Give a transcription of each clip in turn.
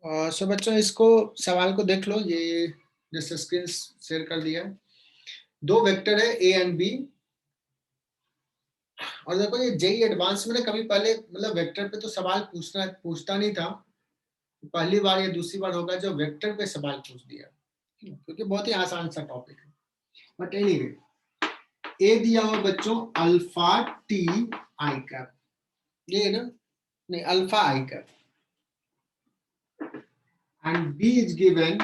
सो बच्चों इसको सवाल को देख लो, ये जैसे स्क्रीन शेयर कर दिया। दो वेक्टर है ए एंड बी, और देखो ये जेई एडवांस में ना कभी पहले मतलब वेक्टर पे तो सवाल पूछता नहीं था। पहली बार या दूसरी बार होगा जो वेक्टर पे सवाल पूछ दिया, क्योंकि बहुत ही आसान सा टॉपिक है। बट एनीवे, ए दिया हुआ बच्चों अल्फा टी आई कैप, ये ना नहीं alpha I cap, and B is given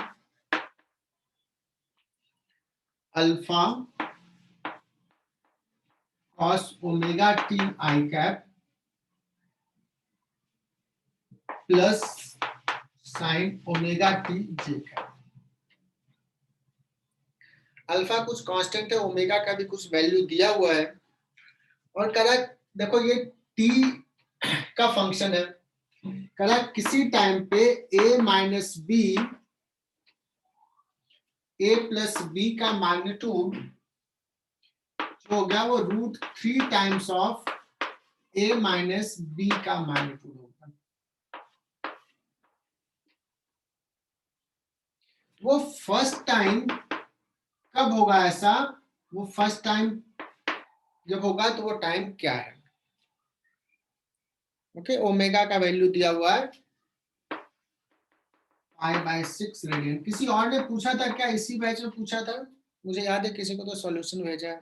alpha cos omega t I cap plus sin omega t j cap। Alpha कुछ कांस्टेंट है, ओमेगा का भी कुछ वैल्यू दिया हुआ है, और कह रहा देखो ये t का फंक्शन है, कह रहा किसी टाइम पे a minus b a plus b का मैग्नीट्यूड जो हो गया वो √3 times of a minus b का मैग्नीट्यूड होगा। वो फर्स्ट टाइम कब होगा ऐसा, वो फर्स्ट टाइम जब होगा तो वो टाइम क्या है। ओके, ओमेगा का वैल्यू दिया हुआ है π/6 रेडियन। किसी और ने पूछा था क्या, इसी बैच में पूछा था, मुझे याद है किसी को तो सॉल्यूशन भेजा है।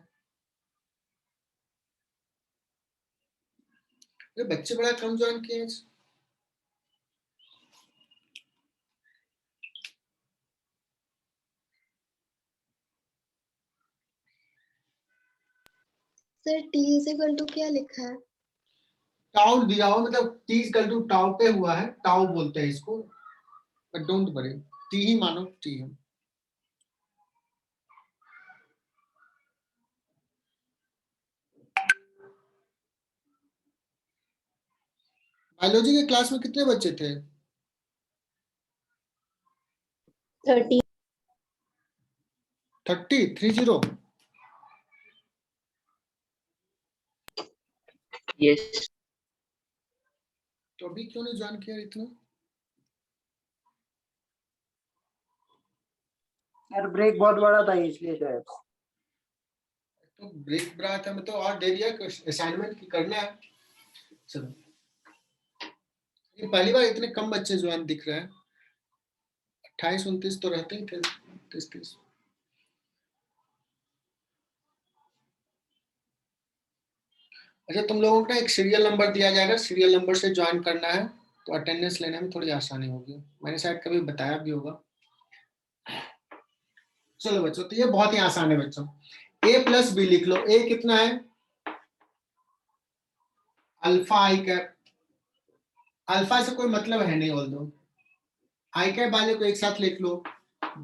ये बच्चे बड़ा कम ज्वाइन किए हैं। सर t इक्वल टू क्या लिखा है? टाउ दिया हुआ, मतलब t इक्वल टू टाउ पे हुआ है, टाउ बोलते हैं इसको, बट डोंट वरी, t ही मानो, t है। बायोलॉजी के क्लास में कितने बच्चे थे? 30। 30। यस। तो अभी क्यों नहीं ज्वाइन किया इतना? यार ब्रेक बहुत बड़ा था इसलिए शायद। तो ब्रेक बड़ा था, मैं तो और दे दिया, असाइनमेंट की करना है। चलो, ये पहली बार इतने कम बच्चे ज्वाइन दिख रहे हैं। 28-29 तो रहते ही थे, 30। अच्छा, तुम लोगों को ना एक सीरियल नंबर दिया जाएगा, सीरियल नंबर से ज्वाइन करना है तो अटेंडेंस लेने में थोड़ी आसानी होगी। मैंने शायद कभी बताया भी होगा। चलो बच्चों, तो ये बहुत ही आसान है बच्चों। a प्लस बी लिख लो। a कितना है? अल्फा आई कैप। अल्फा से कोई मतलब है नहीं, ऑल दो आई कैप वाले को एक साथ लिख लो,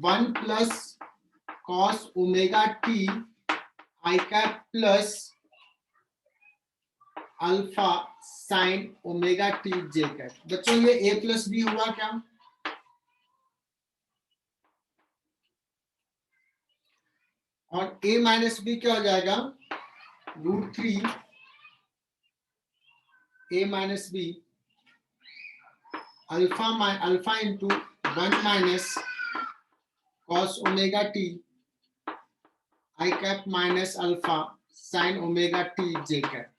1 plus cos omega t i cap plus alpha sine omega t j cap. बच्चों ये a प्लस बी हुआ क्या? और a माइनस बी क्या हो जाएगा? √3 a minus b alpha into 1 minus cos omega t i cap minus alpha sine omega t j cap.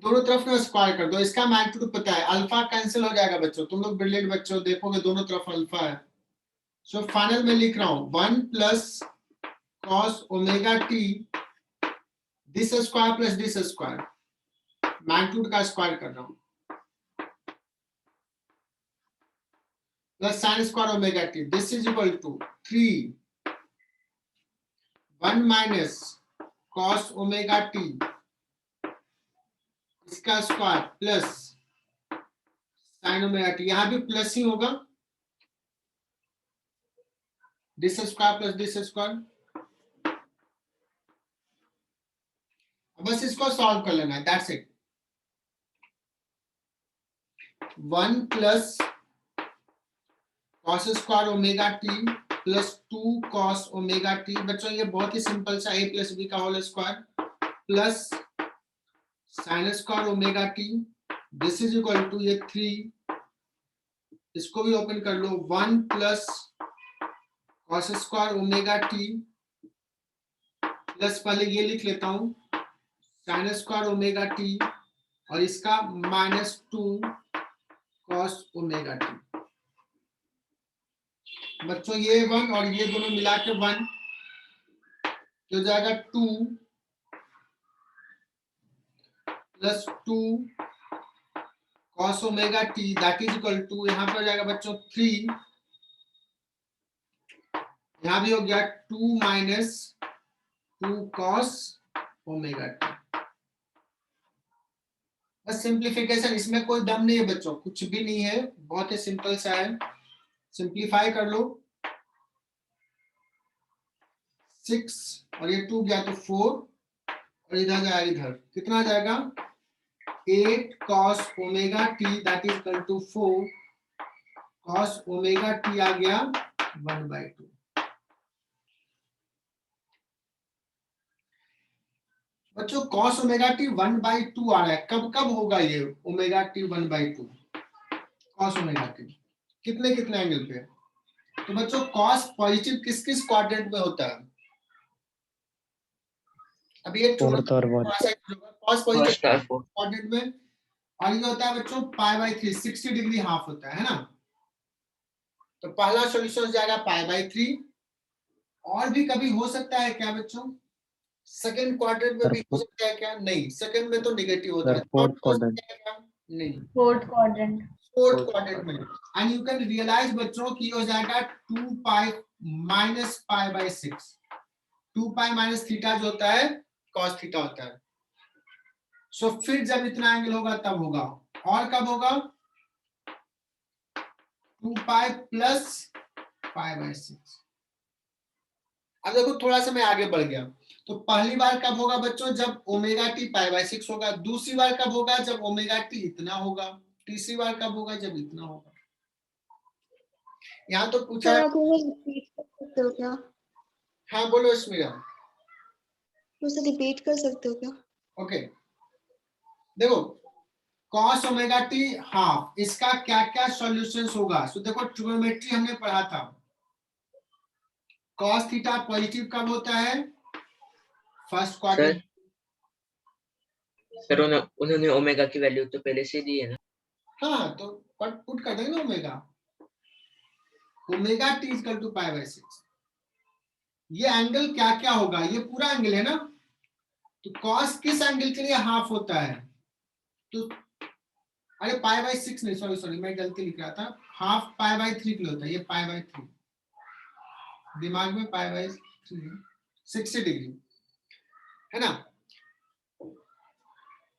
दोनों तरफ में स्क्वायर कर दो, इसका मैग्नीट्यूड पता है, अल्फा कैंसिल हो जाएगा बच्चों, तुम लोग ब्रिलियंट बच्चों, देखोगे दोनों तरफ अल्फा है। सो फाइनल में लिख रहा हूं 1 plus cos omega t this square plus this square, magnitude का स्क्वायर कर रहा हूं, plus sine square omega t this is equal to 3 1 minus cos omega t इसका square plus sine omega t, यहां भी प्लस ही होगा, this square plus this square. बस इसको सॉल्व कर लेना है, that's it. 1 plus cos square omega t plus 2 cos omega t. बच्चों ये बहुत ही सिंपल सा, a प्लस बी का whole square plus sine square omega t this is equal to ये 3, इसको भी ओपन कर लो, 1 plus cos square omega t plus, पहले ये लिख लेता हूं, साइन स्क्वायर ओमेगा टी और इसका -2 कॉस ओमेगा टी। बच्चों ये 1 और ये दोनों मिला के 1 हो जाएगा 2 plus 2 cos omega t that is equal to, यहाँ पर हो जाएगा बच्चों 3, यहाँ भी हो गया 2 माइनस 2 कॉस ओमेगा टी। बस सिंप्लीफिकेशन, इसमें कोई दम नहीं है बच्चों, कुछ भी नहीं है, बहुत ही सिंपल सा है। सिंप्लीफाई कर लो, 6 और ये 2 गया तो 4 और इधर जाएगा, इधर कितना आ जाएगा 8 cos omega t that is equal to 4 cos omega t आ गया 1/2। बच्चों cos ओमेगा टी 1/2 आ रहा है, कब कब होगा ये omega T 1/2 cos omega T, कितने कितने एंगल पे? तो बच्चों cos पॉजिटिव किस किस क्वाड्रेंट में होता है? अब ये फोर्थ और cos पॉजिटिव क्वाड्रेंट में, और ये होता है बच्चों π/3 60 डिग्री हाफ होता है ना। तो पहला सॉल्यूशन हो जाएगा π/3, और भी कभी हो सकता है क्या बच्चों सेकंड क्वाड्रेंट में भी हो सकता है क्या? नहीं, सेकंड में तो नेगेटिव होता है, फोर्थ क्वाड्रेंट नहीं, फोर्थ क्वाड्रेंट, फोर्थ क्वाड्रेंट में। एंड यू कैन रियलाइज बच्चों की हो जाएगा 2π माइनस π/6, 2π माइनस थीटा जो होता है cos थीटा होता है। सो फिर जब इतना एंगल होगा तब होगा, और कब होगा 2π प्लस π/6। अब देखो थोड़ा सा मैं आगे बढ़ गया, तो पहली बार कब होगा बच्चों जब ओमेगा टी π/6 होगा, दूसरी बार कब होगा जब ओमेगा टी इतना होगा, तीसरी बार कब होगा जब इतना होगा। यहाँ तो पूछा है, रिपीट कर सकते हो क्या? हाँ बोलो स्मिरा। मुझसे रिपीट कर सकते हो क्या? ओके देखो cos ओमेगा टी हाफ, इसका क्या क्या सॉल्यूशंस होगा। सो देखो ट्रिग्नोमेट्री हमने पढ़ा था, cos थीटा पॉजिटिव कब होता है फर्स्ट क्वाड्रेंट। सर उन्होंने ओमेगा की वैल्यू तो पहले से दी है ना। हाँ तो पुट कर देंगे omega, omega t is equal to π/6। ये एंगल क्या क्या होगा, ये पूरा एंगल है ना, तो cos किस एंगल के लिए हाफ होता है, तो अरे π/6 नहीं, सॉरी मैं गलती लिख रहा था, हाफ π/3 के लिए होता है, ये π/3 दिमाग में π/3 60 डिग्री है ना।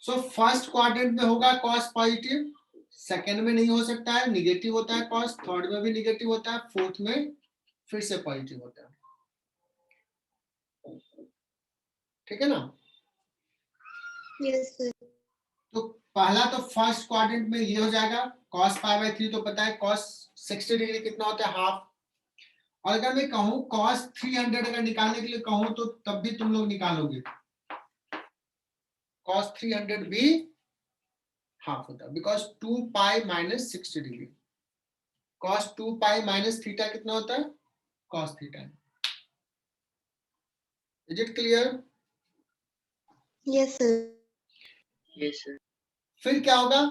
सो फर्स्ट क्वाड्रेंट में होगा cos पॉजिटिव, सेकंड में नहीं हो सकता है, निगेटिव होता है cos, थर्ड में भी निगेटिव होता है, फोर्थ में फिर से पॉजिटिव होता है, ठीक है ना। Yes sir. तो पहला तो फर्स्ट क्वाड्रेंट में ये हो जाएगा cos π/3, तो पता है cos 60 डिग्री कितना होता है हाफ। और अगर मैं कहूं cos 300 अगर निकालने के लिए कहूं तो तब भी तुम लोग निकालोगे, cos 300 भी हाफ होता है, because 2π minus 60 degree, cos 2π minus theta कितना होता है cos theta. Is it clear? Yes sir. Yes sir. फिर क्या होगा,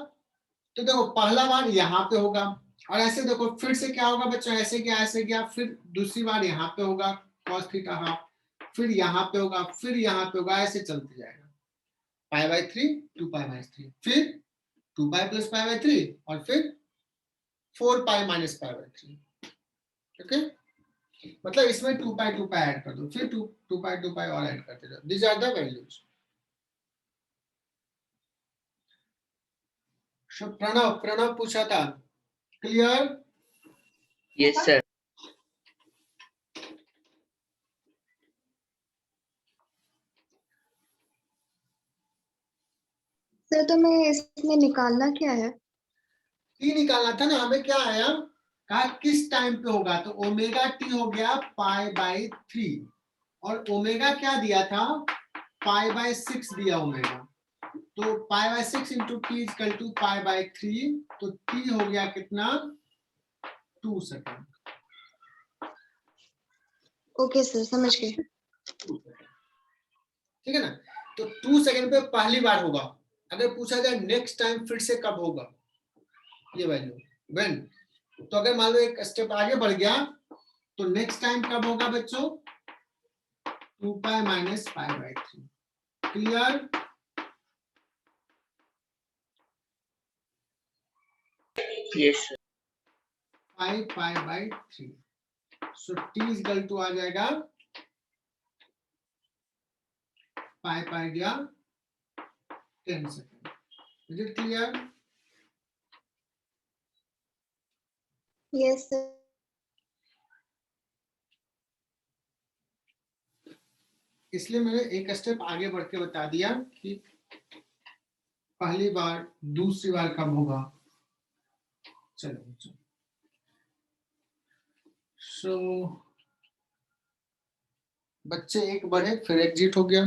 तो देखो पहला बार यहाँ पे होगा, और ऐसे देखो फिर से क्या होगा बच्चों, ऐसे गया, फिर दूसरी बार यहाँ पे होगा cos थीटा हाफ, फिर यहाँ पे होगा, फिर यहाँ पे होगा, ऐसे चलते जाएगा π/3 2π-3, फिर 2π प्लस π/3 और फिर 4π माइनस π/3। ओके, मतलब इसमें 2π ऐड कर दो, फिर 2π और ऐड करते जाओ, these are the values. Pranav पूछा था, क्लियर? Yes sir. सर तो मैं इसमें निकालना क्या है? टी निकालना था ना हमें, क्या आया कहा किस टाइम पे होगा, तो ओमेगा टी हो गया π/3 और ओमेगा क्या दिया था π/6 दिया ओमेगा, तो π/6 इंटू टी इजकल टू π/3, तो टी हो गया कितना 2 सेकेंड। ओके सर, समझ गए। ठीक है ना। तो 2 सेकेंड पे पहली बार होगा। अगर पूछा जाए नेक्स्ट टाइम फिर से कब होगा ये वैल्यू, व्हेन, तो अगर मान लो एक स्टेप आगे बढ़ गया तो नेक्स्ट टाइम कब होगा बच्चों 2π - π/3। Clear? Yes, sir. 5π/3। So t is equal to आ जाएगा π गया 10 second. Is it clear? Yes sir. इसलिए मैंने एक स्टेप आगे बढ़ के बता दिया कि पहली बार दूसरी बार कब होगा। चलो सो बच्चे एक बढ़े फिर एग्जिट हो गया।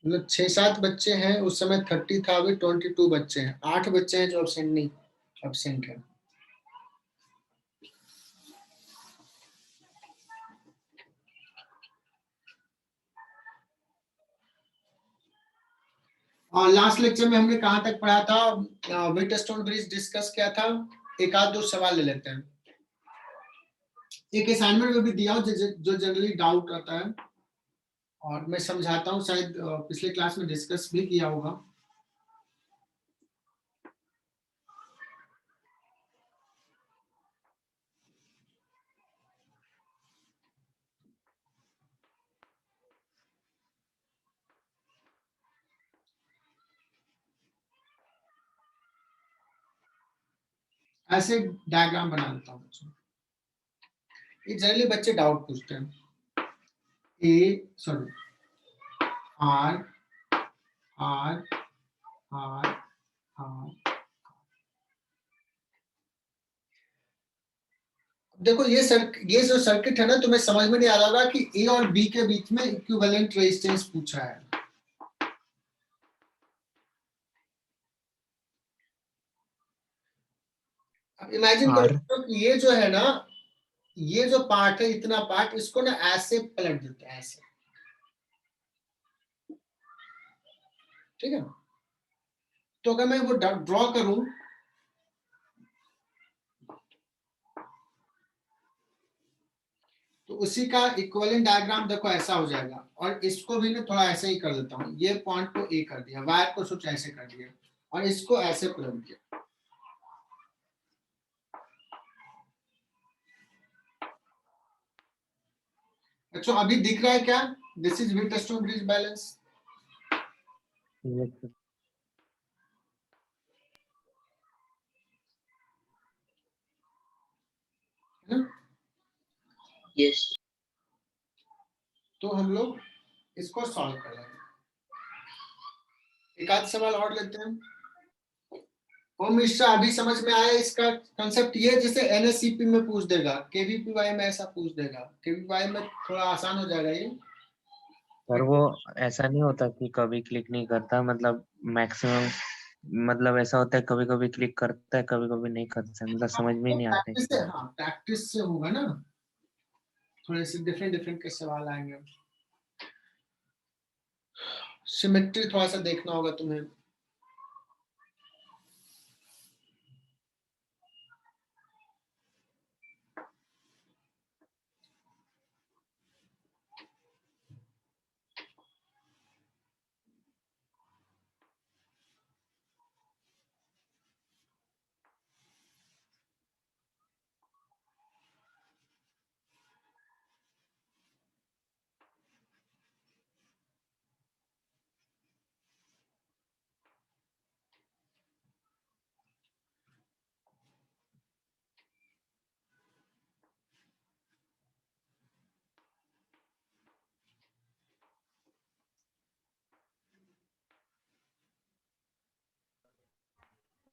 मतलब 6-7 बच्चे हैं, उस समय 30 था, अभी 22 बच्चे हैं। 8 बच्चे हैं जो एब्सेंट है। और लास्ट लेक्चर में हमने कहाँ तक पढ़ा था, व्हीटस्टोन ब्रिज डिस्कस किया था। एक आध दो सवाल ले लेते हैं। एक असाइनमेंट में भी दिया हो जो जनरली डाउट आता है, और मैं समझाता हूँ, शायद पिछले क्लास में डिस्कस भी किया होगा। ऐसे डायग्राम बना लेता हूँ। ये जनरली बच्चे डाउट पूछते हैं। R R R R. देखो ये जो सर्किट है ना, तुम्हें समझ में नहीं आ रहा होगा कि ए और बी के बीच में इक्विवेलेंट रेजिस्टेंस पूछा है। अब इमेजिन करो कि ये जो है ना, ये जो पार्ट है, इतना पार्ट, इसको ना ऐसे पलट देते हैं, ऐसे। ठीक है। तो अगर मैं वो ड्रॉ करूं, तो उसी का इक्विवेलेंट डायग्राम देखो ऐसा हो जाएगा। और इसको भी ना थोड़ा ऐसे ही कर देता हूँ। ये पॉइंट को ए कर दिया, वायर को कुछ ऐसे कर दिया, और इसको ऐसे पलट दिया। अच्छा, अभी दिख रहा है क्या? This is Wheatstone bridge balance. Yes. तो हम लोग इसको सॉल्व कर लेंगे। एक आध सवाल और लेते हैं। ओम मिश्रा, अभी समझ में आया इसका कंसेप्ट? ये जैसे एनएससीपी में पूछ देगा, केवीपीवाई में ऐसा पूछ देगा, केवीपीवाई में थोड़ा आसान हो जाएगा ये। पर वो ऐसा नहीं होता कि कभी क्लिक नहीं करता, मतलब मैक्सिमम, मतलब ऐसा होता है कभी कभी क्लिक करता है, कभी कभी नहीं करता है, मतलब समझ में ही नहीं आते। प्रैक्टिस से, हाँ प्रैक्टिस से होगा ना, थोड़े से डिफरेंट डिफरेंट के सवाल आएंगे। सिमेट्री थोड़ा सा देखना होगा तुम्हें।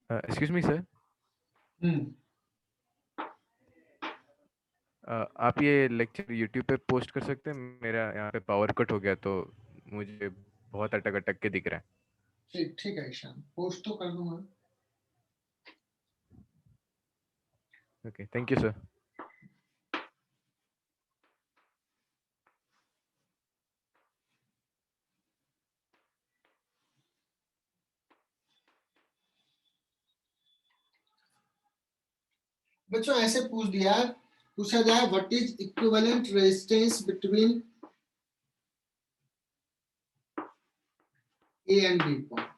एक्सक्यूज मी सर, आप ये लेक्चर यूट्यूब पे पोस्ट कर सकते हैं? मेरा यहाँ पे पावर कट हो गया तो मुझे बहुत अटक अटक के दिख रहा ठीक ठीक है ईशान, पोस्ट तो कर दूंगा। है। Okay, thank you sir. बच्चों ऐसे पूछा जाए what is equivalent resistance between A and B point.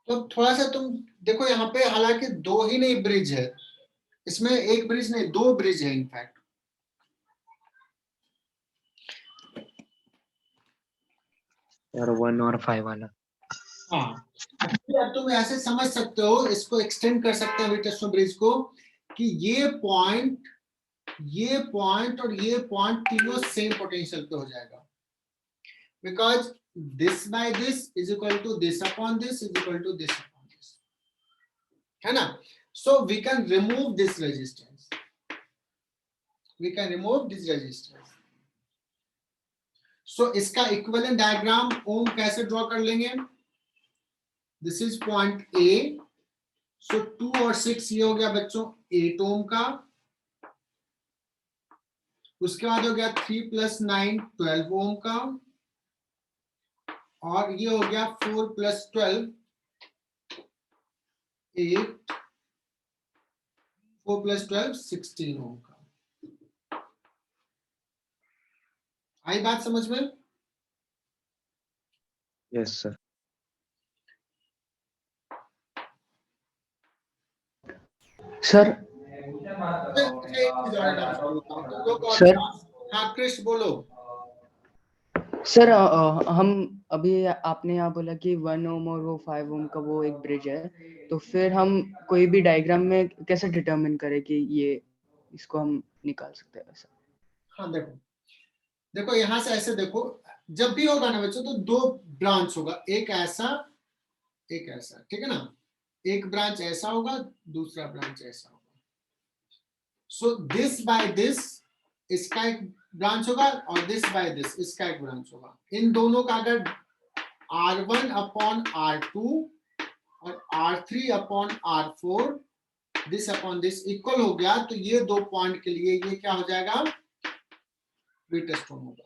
तो थोड़ा सा तुम देखो यहाँ पे, हालांकि दो ही नहीं ब्रिज है इसमें, एक ब्रिज नहीं, दो ब्रिज है इनफैक्ट। और 1 और 5 वाला। हाँ, अब तुम ऐसे समझ सकते हो, इसको एक्सटेंड कर सकते हैं वीटस्टोन ब्रिज को, कि ये पॉइंट और ये पॉइंट तीनों सेम पोटेंशियल पे हो जाएगा, because this by this is equal to this upon this is equal to this upon this, है ना। So we can remove this resistance, so इसका इक्विवेलेंट डायग्राम ओम कैसे ड्रॉ कर लेंगे? This is point A, so 2 और 6 ये हो गया बच्चों 8 ओम का, उसके बाद हो गया 3 + 9 12 ओम का, और ये हो गया 4 + 12 8, 4 + 12 16 ओम का। आई बात समझ में? Yes sir. सर सर हाँ कृष्ण बोलो। सर हम अभी आपने यहाँ बोला कि 1 ओम और वो 5 ओम का वो एक ब्रिज है, तो फिर हम कोई भी डायग्राम में कैसे डिटरमिन करें कि ये इसको हम निकाल सकते हैं ऐसा? हाँ देखो यहां से ऐसे देखो, जब भी होगा ना बच्चों तो दो ब्रांच होगा, एक ऐसा एक ऐसा, ठीक है ना। एक ब्रांच ऐसा होगा, दूसरा ब्रांच ऐसा होगा। सो दिस बाय दिस इसका एक ब्रांच होगा, और दिस बाय दिस इसका एक ब्रांच होगा। इन दोनों का अगर R1 अपॉन R2 और R3 upon R4 this upon this equal हो गया, तो ये दो पॉइंट के लिए ये क्या हो जाएगा? वीटस्टोन होगा।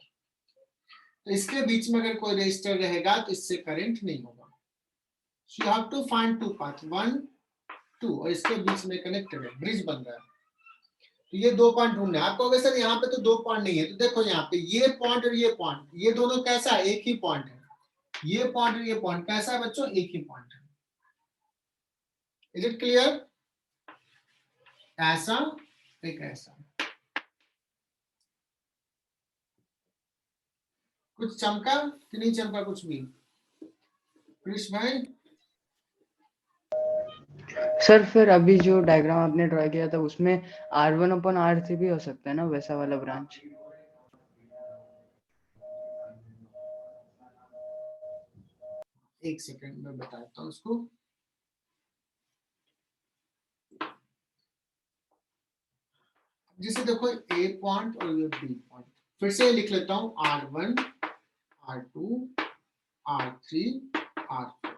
तो इसके बीच में अगर कोई रेजिस्टर रहेगा तो इससे करंट नहीं होगा। So you have to find two path, 1 2, और इसके बीच में कनेक्टेड है, ब्रिज बन रहा है। तो ये दो पॉइंट ढूंढना है आपको। अगर सर यहाँ पे तो दो पॉइंट नहीं है, तो देखो यहाँ पे ये पॉइंट और ये पॉइंट, ये दोनों कैसा है? एक ही पॉइंट है। ये पॉइंट और ये पॉइंट कैसा है बच्चों? एक ही पॉइंट है। Is it clear? ऐसा एक ऐसा, कुछ चमका कि नहीं चमका कुछ भी? कृष्ण भाई सर फिर अभी जो डायग्राम आपने ड्रॉ किया था उसमें R1 अपॉन R3 भी हो सकता है ना, वैसा वाला ब्रांच? एक सेकंड में बताता हूँ उसको। जिसे देखो ए पॉइंट और ये बी पॉइंट, फिर से लिख लेता हूँ R1 R2 R3 R4।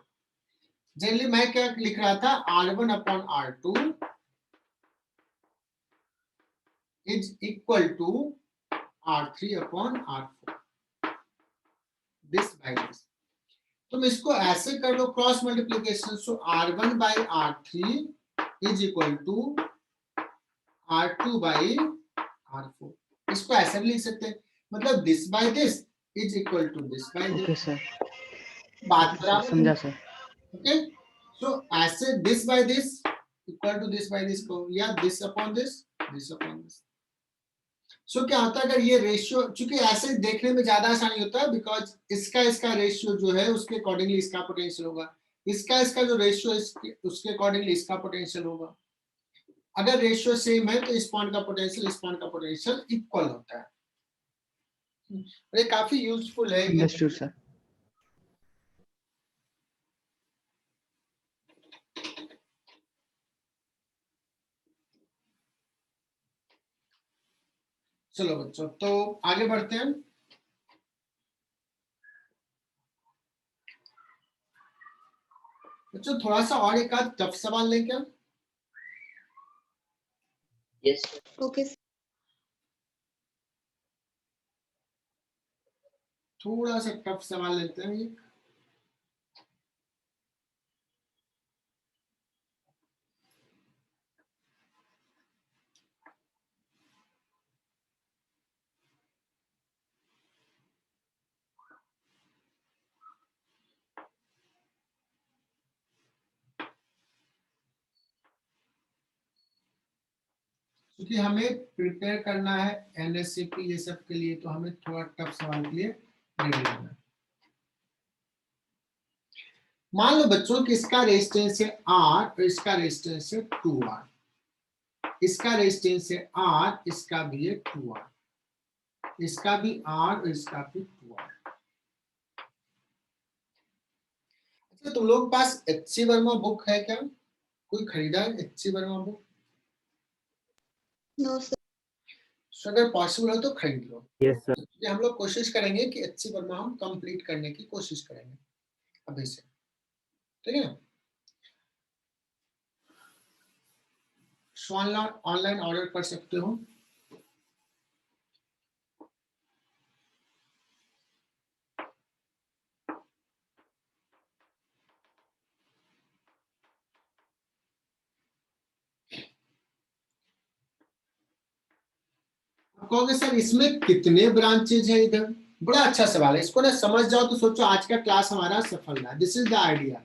Generally मैं क्या लिख रहा था? R1 upon R2 is equal to R3 upon R4, this by this. तुम इसको ऐसे कर लो cross multiplication, so R1 by R3 is equal to R2 by R4। इसको ऐसे भी लिख सकते हैं, मतलब this by this is equal to this by this. Okay sir, बात बराबर समझा सर। ओके। सो ऐसे this by this equal to this by this को, या दिस अपॉन दिस दिस। सो क्या होता है अगर ये रेशियो, चूंकि ऐसे देखने में ज्यादा आसानी होता है, बिकॉज इसका रेशियो जो है उसके अकॉर्डिंगली इसका पोटेंशियल होगा, इसका जो रेशियो उसके अकॉर्डिंगली इसका पोटेंशियल होगा। अगर रेशियो सेम है तो इस पॉइंट का पोटेंशियल इस पॉइंट का पोटेंशियल इक्वल होता है। ये काफी यूजफुल है ये। Understood sir. चलो बच्चों, तो आगे बढ़ते हैं। बच्चों थोड़ा सा और एक आध टफ सवाल लें क्या? Yes, sir. Okay, sir. थोड़ा सा टफ सवाल लेते हैं ये। क्योंकि हमें प्रिपेयर करना है एनएससीपी ये सब के लिए, तो हमें थोड़ा टफ सवाल के लिए रेडी रहना है। मान लो बच्चों कि इसका रेजिस्टेंस है R और इसका रेजिस्टेंस है 2R। इसका रेजिस्टेंस है R, इसका भी है 2R, इसका भी R और इसका भी 2R। अच्छा, तुम लोग के पास HC वर्मा बुक है क्या? कोई खरीदा है HC Verma book? No, sir. तो अगर पॉसिबल हो तो खरीद लो। Yes sir. ये हम लोग कोशिश करेंगे कि HC वर्मा हम कंप्लीट करने की कोशिश करेंगे अभी से, ठीक है ना? ऑनलाइन ऑर्डर कर सकते हो। कहोगे सर इसमें कितने ब्रांचेज है इधर? बड़ा अच्छा सवाल है, इसको ना समझ जाओ तो सोचो आज का क्लास हमारा सफल रहा। This is the idea.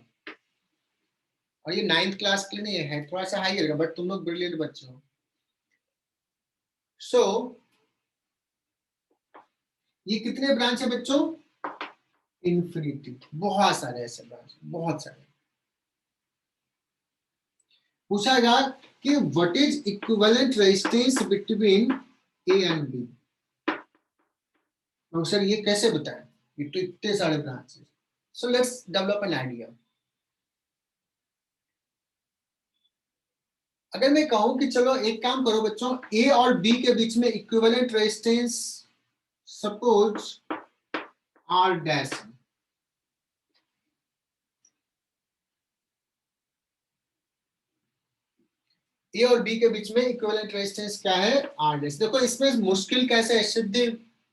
और ये 9th क्लास के लिए नहीं है, थोड़ा सा हाई रहेगा, बट तुम लोग ब्रिलियंट बच्चे हो। सो ये कितने ब्रांच है बच्चों? इन्फिनिटी, बहुत सारे ऐसे ब्रांच, बहुत सारे। पूछा गया कि what is equivalent resistance between A and B. तो सर ये कैसे बताएं, ये तो इतने सारे ब्रांच है। So let's develop an idea. अगर मैं कहूं कि चलो एक काम करो बच्चों, ए और बी के बीच में equivalent resistance suppose R dash, A और बी के बीच में इक्विवेलेंट रेजिस्टेंस क्या है? R dash. देखो इसमें मुश्किल कैसे है सिद्धि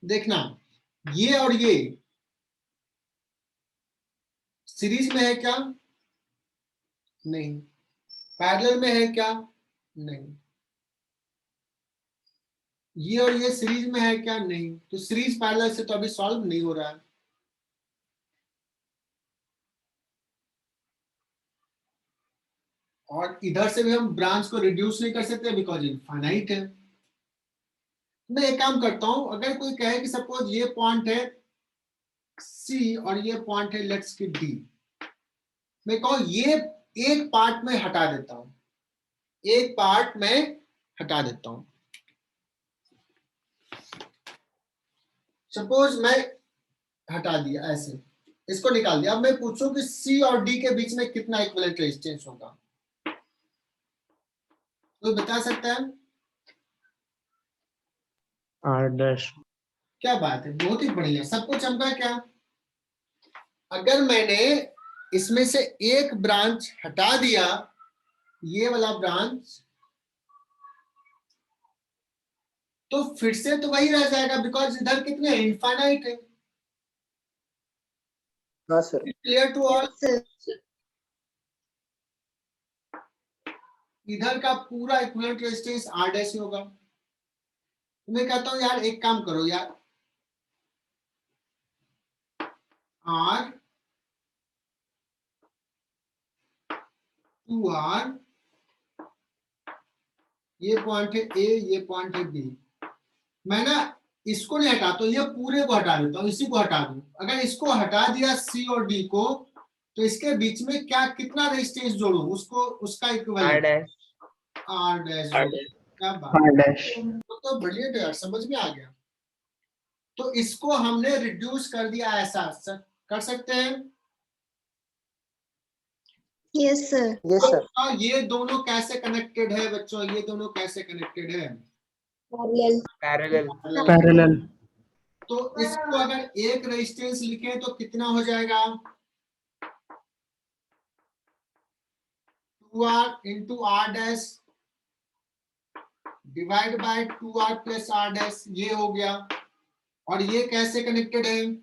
देखना, ये और ये सीरीज में है क्या? नहीं। पैरेलल में है क्या? नहीं। ये और ये सीरीज में है क्या? नहीं। तो सीरीज पैरेलल से तो अभी सॉल्व नहीं हो रहा है। और इधर से भी हम ब्रांच को रिड्यूस नहीं कर सकते बिकॉज इनफाइनाइट है। मैं एक काम करता हूं, अगर कोई कहे कि सपोज ये पॉइंट है सी और ये पॉइंट है लेट्स की डी, मैं कहूं ये एक पार्ट में हटा देता हूं, एक पार्ट में हटा देता हूं। सपोज मैं हटा दिया ऐसे, इसको निकाल दिया। अब मैं पूछूं कि सी और डी के बीच में कितना इक्विवेलेंट रेजिस्टेंस होगा, कोई बता सकता है? R dash. क्या बात है, बहुत ही बढ़िया, सब कुछ चमका क्या? अगर मैंने इसमें से एक ब्रांच हटा दिया, ये वाला ब्रांच, तो फिर से तो वही रह जाएगा बिकॉज इधर कितने इनफाइनाइट है। हाँ sir. Clear to all? Yes, sir. इधर का पूरा इक्विवेलेंट रेजिस्टेंस आर डैश ही होगा। तो मैं कहता हूं यार एक काम करो यार, आर 2R, ये पॉइंट है ए, ये पॉइंट है बी। मैं ना इसको नहीं हटाता, ये पूरे को हटा देता हूं, इसी को हटा दूं। अगर इसको हटा दिया सी और डी को, तो इसके बीच में क्या कितना रेजिस्टेंस जोड़ू, उसको उसका R equivalent dash. R dash R जोड़ू। dash. क्या बात, आर डैश। तो ब्रिलियंट है यार, समझ में आ गया। तो इसको हमने रिड्यूस कर दिया ऐसा, कर सकते हैं। Yes, sir. Yes sir. अब ये दोनों कैसे कनेक्टेड है बच्चों, ये दोनों कैसे कनेक्टेड है? Parallel parallel parallel. तो इसको अगर एक रेजिस्टेंस लिखें तो कितना हो जाएगा? 2R into R dash divide by 2R plus R dash, ये हो गया। और ये कैसे कनेक्टेड है?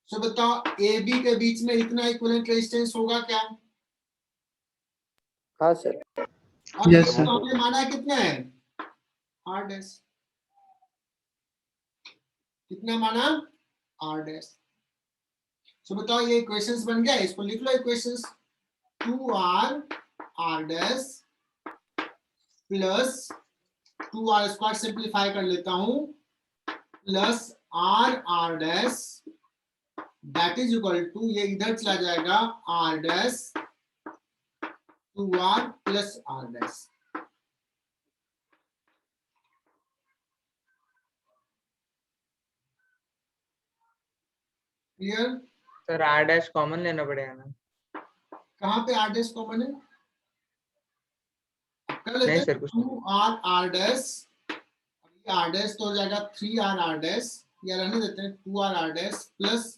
तो बताओ ए बी के बीच में इतना इक्विवेलेंट रेजिस्टेंस होगा क्या? हाँ सर। और Yes, ये sir. तो हमने माना कितना है? R dash. कितना माना? R dash. तो बताओ ये इक्वेशंस बन गया, इसको लिख लो equations. 2R R dash plus 2R square, simplify कर लेता हूं, plus R dash that is equal to, ये इधर चला जाएगा, R dash 2R plus R dash. Clear? Sir R dash common लेना पड़ेगा ना? कहाँ पे R डैश कॉमन है? कर लेते नहीं हैं सर, कुछ नहीं। 2R R डैश, ये R डैश तो हो जाएगा 3R R डैश, या रहने देते हैं 2R R dash plus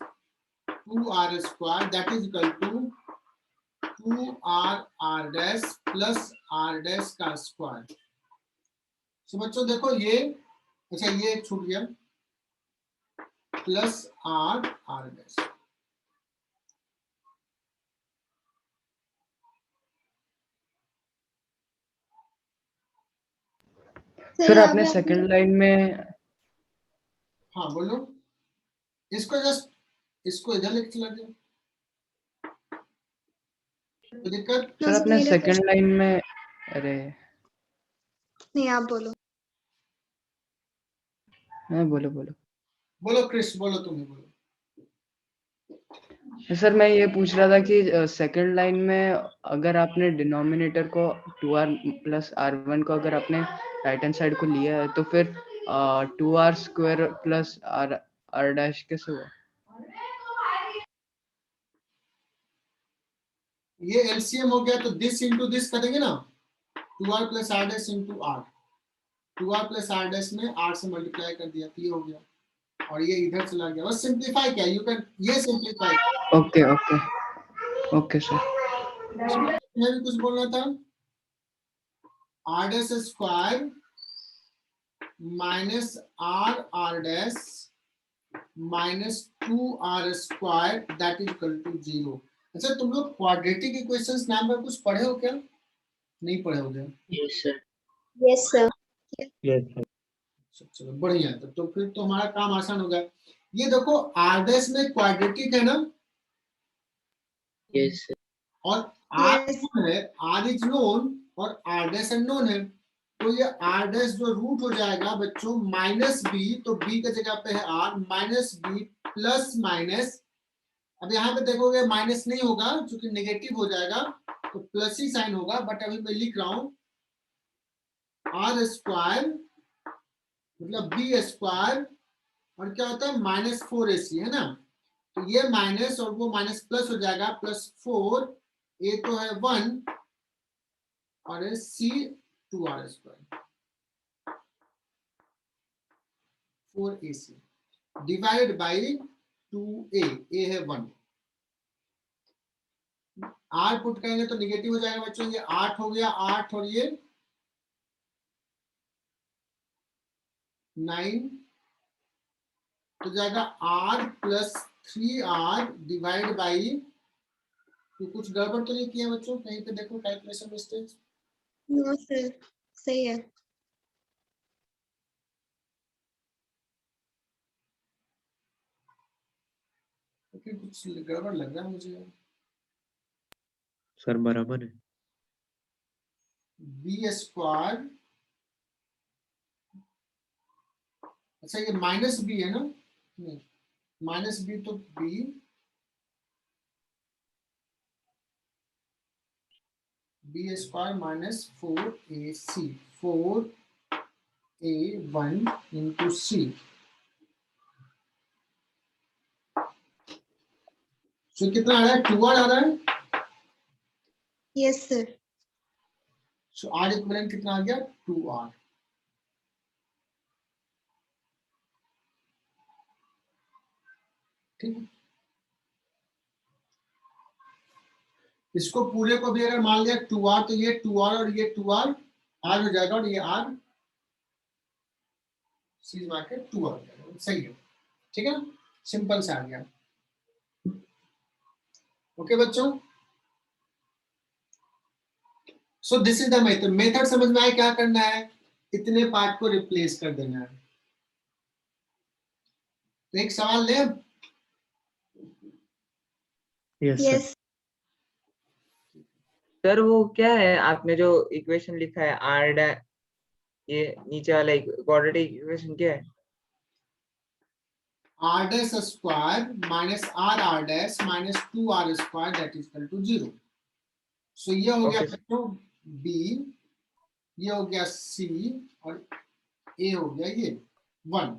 2R square that is equal to 2R R dash plus R dash का स्क्वायर। तो बच्चों देखो ये, अच्छा ये छूट गया, प्लस R डैश। सर आपने सेकंड लाइन में, हाँ बोलो, इसको जस्ट इसको इधर लेके चला गया, तो दिक्कत? सर आपने सेकंड लाइन में, अरे नहीं, आप बोलो। हाँ बोलो बोलो। बोलो क्रिश, बोलो, तुम्हें बोलो। सर मैं ये पूछ रहा था कि सेकंड लाइन में अगर आपने डिनोमिनेटर को 2R प्लस R1 को अगर आपने राइट हैंड साइड को लिया है तो फिर 2R square plus R dash कैसे हुआ? ये एलसीएम हो गया तो दिस इंटू दिस करेंगे ना, 2R plus R dash into R, 2R plus R dash में R से मल्टीप्लाई कर दिया, तो ये हो गया, और ये इधर चला गया, बस सिंप्लीफाई किया, यू कैन ये simplify. Okay okay okay sir. मैं भी कुछ बोलना था, R dash square minus R dash minus 2R square that is equal to 0। अच्छा तुम लोग क्वाड्रेटिक इक्वेशंस नाम पर कुछ पढ़े हो क्या? नहीं पढ़े हो क्या? Yes, sir. Yes sir. चलो बढ़िया, तो फिर तो हमारा काम आसान होगा। ये देखो R डैश में क्वाड्रेटिक है ना, Yes, sir. और R Yes. है, R इज नोन और R डैश अननोन है, तो ये R डैश जो रूट हो जाएगा बच्चों माइनस बी, तो बी के जगह पे है R, minus b plus minus, अब यहाँ पे देखोगे माइनस नहीं होगा क्योंकि नेगेटिव हो जाएगा, तो प्लस ही साइन होगा, बट अभी मैं लिख रहा हूं R स्क्वायर मतलब बी स्क्वायर, और क्या होता है माइनस 4AC है ना, तो ये माइनस और वो माइनस प्लस हो जाएगा, प्लस 4, ए तो है 1 और सी 2R square 4AC divide by 2A, ए है 1, R पुट करेंगे तो निगेटिव हो जाएगा बच्चों, ये 8 हो गया, 8 और ये 9, तो जाएगा R plus 3R divide by, तो कुछ गड़बड़ तो नहीं किया बच्चों, कहीं पे देखो कैलकुलेशन मिस्टेक? नो सर, सही है। फिर कुछ गड़बड़ लग रहा है मुझे। सर बराबर है। बी स्क्वायर, अच्छा ये माइनस बी है ना, नहीं माइनस बी तो B, B square minus 4AC 4A1 into C, तो कितना आ रहा है 2R आ रहा है, yes sir. So R equivalent कितना आ गया 2R। ठीक है, इसको पूरे को भी अगर मान लिया 2R तो ये 2R और ये 2R R हो जाएगा और ये R सीरीज में आके 2R हो जाएगा। सही है, ठीक है ना, सिंपल से आ गया। ओके बच्चों, so this is the method. Method समझ में आया क्या करना है, इतने पार्ट को रिप्लेस कर देना है। तो एक सवाल ले, यस सर। यस सर वो क्या है आपने जो इक्वेशन लिखा है आर डै, ये नीचे वाला क्वाड्रेटिक इक्वेशन क्या है? R dash square minus R dash minus 2R square that is equal to 0। सो ये हो गया Okay, sir. बच्चों B, ये हो गया C और A हो गया ये 1।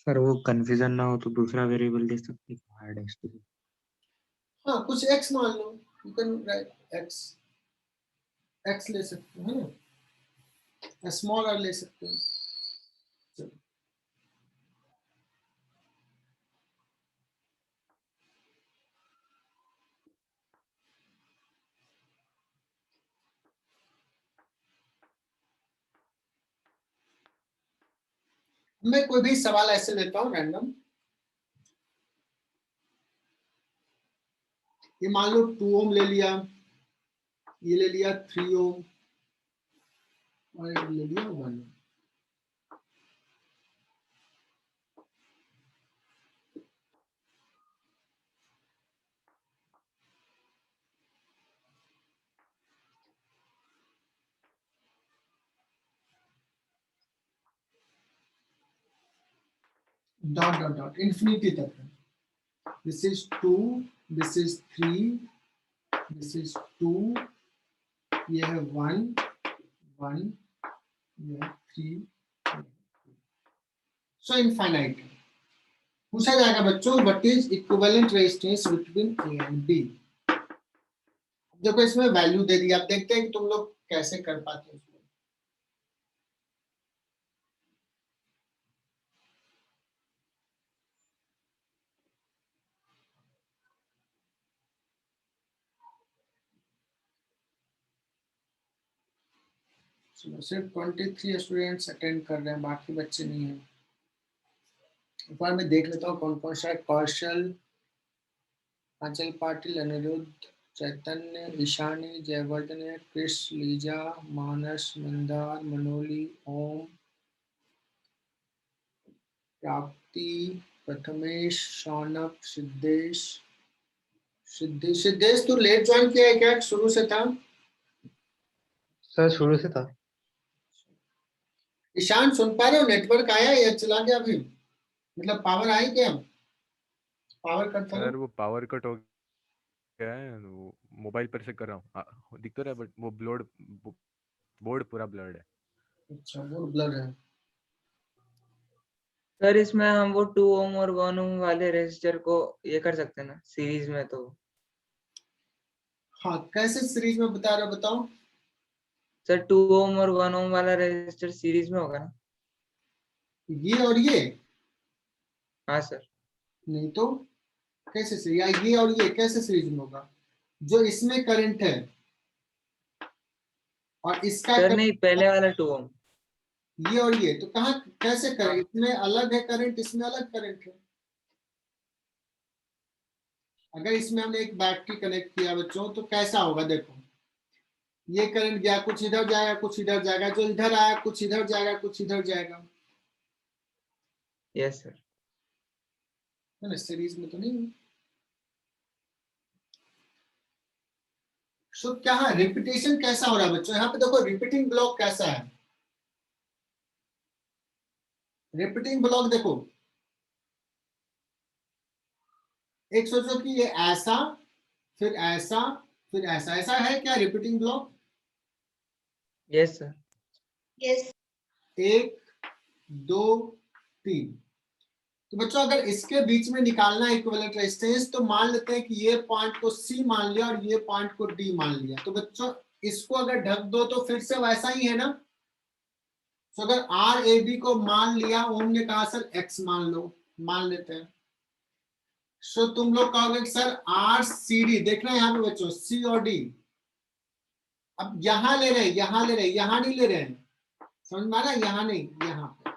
सर वो कंफ्यूजन ना हो तो दूसरा वेरिएबल दे सकते हैं R dash के लिए। हाँ कुछ x मान लो, यू कैन राइट x ले सकते हो, है ना, स्मॉल r ले सकते हो। चलो, मैं कोई भी सवाल ऐसे लेता हूँ रैंडम। ये मान लो 2 ओम ले लिया, ये ले लिया 3 ओम और ये ले लिया 1 ओम। डॉट डॉट डॉट इंफिनिटी तक है। This is 2, this is 3, this is 2, ये है 1 1, ये है 3। सो इनफाइनाइट पूछा जाएगा बच्चों, what is equivalent resistance between A and B. देखो इसमें वैल्यू दे दी, आप देखते हैं कि तुम लोग कैसे कर पाते हो। चलो सिर्फ 23 स्टूडेंट्स अटेंड कर रहे हैं, बाकी बच्चे नहीं हैं। एक बार मैं देख लेता हूँ कौन कौन सा है। कौशल, अंचल पाटिल, अनिरुद्ध, चैतन्य, ईशानी, जयवर्धन, कृष, लीजा, मानस, मंदार, मनोली, ओम, प्राप्ति, प्रथमेश, शौनक, सिद्धेश। सिद्धेश तू लेट ज्वाइन किया है क्या, शुरू से था? सर शुरू से था। ईशान सुन पा रहे हो, नेटवर्क आया या चला गया अभी, मतलब पावर आई क्या? पावर कट था सर वो पावर कट हो गया है, वो मोबाइल पर से कर रहा हूँ, दिख तो रहा है बट वो बोर्ड पूरा ब्लर्ड है। अच्छा वो ब्लर है। सर इसमें हम वो 2 ओम और 1 ओम वाले रेजिस्टर को ये कर सकते हैं ना सीरीज में? तो हाँ कैसे सीरीज में बता रहे हो, बताओ। सर 2 ओम और 1 ओम वाला रेजिस्टर सीरीज में होगा ना? ये और ये हाँ सर। नहीं तो कैसे सीरीज, या ये और ये कैसे सीरीज में होगा? जो इसमें करंट है और इसका सर करंट, नहीं, पहले वाला 2 ओम। ये और ये तो कहाँ कैसे करें, हाँ। इसमें अलग है करंट, इसमें अलग करंट है। अगर इसमें हमने एक बैटरी कनेक्ट किया बच्चों तो कैसा होगा, देखो ये करंट गया, कुछ इधर जाएगा कुछ इधर जाएगा, जो इधर आया कुछ इधर जाएगा कुछ इधर जाएगा, यस सर। है ना, सीरीज में तो नहीं। सो क्या रिपीटेशन कैसा हो रहा है बच्चों, यहाँ पे देखो रिपीटिंग ब्लॉक कैसा है। रिपीटिंग ब्लॉक देखो, एक सोचो कि ये ऐसा फिर ऐसा फिर ऐसा, ऐसा है क्या repeating block? Yes sir. Yes एक 2 3। तो बच्चों अगर इसके बीच में निकालना है इक्विवेलेंट रेजिस्टेंस तो मान लेते हैं कि ये पॉइंट को C मान लिया और ये पॉइंट को D मान लिया। तो बच्चों इसको अगर ढक दो तो फिर से वैसा ही है ना। तो अगर RAB को मान लिया, ओम ने कहा सर X मान लो, मान लेते हैं। सो तुम लोग कहोगे कि सर RCD, देखना है यहाँ पे बच्चों C और D, अब यहां ले रहे, यहां ले रहे, यहां नहीं ले रहे हैं, समझ में आ रहा है? यहां नहीं, यहां पे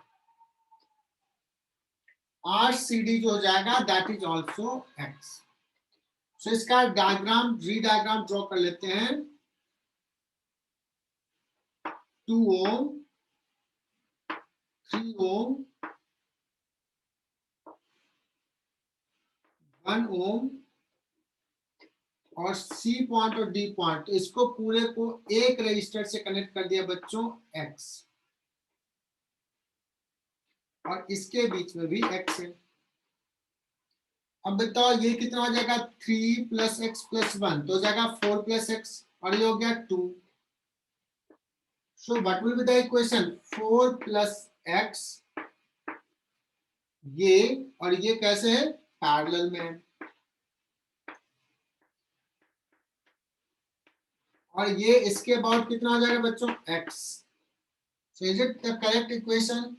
RCD जो हो जाएगा दैट इज ऑल्सो X। सो इसका डायग्राम, री डायग्राम ड्रॉ कर लेते हैं। 2 ओम, 3 ओम, 1 ओम और C पॉइंट और D पॉइंट, तो इसको पूरे को एक रजिस्टर से कनेक्ट कर दिया बच्चों X, और इसके बीच में भी X है। अब बताओ ये कितना हो जाएगा, 3 + x + 1 तो हो जाएगा 4 + x और ये हो गया 2। So what will be the equation, 4 + x, ये और ये कैसे है, पैरेलल में है, और ये इसके अबाउट कितना हो जाएगा बच्चों, x। So is it the correct equation?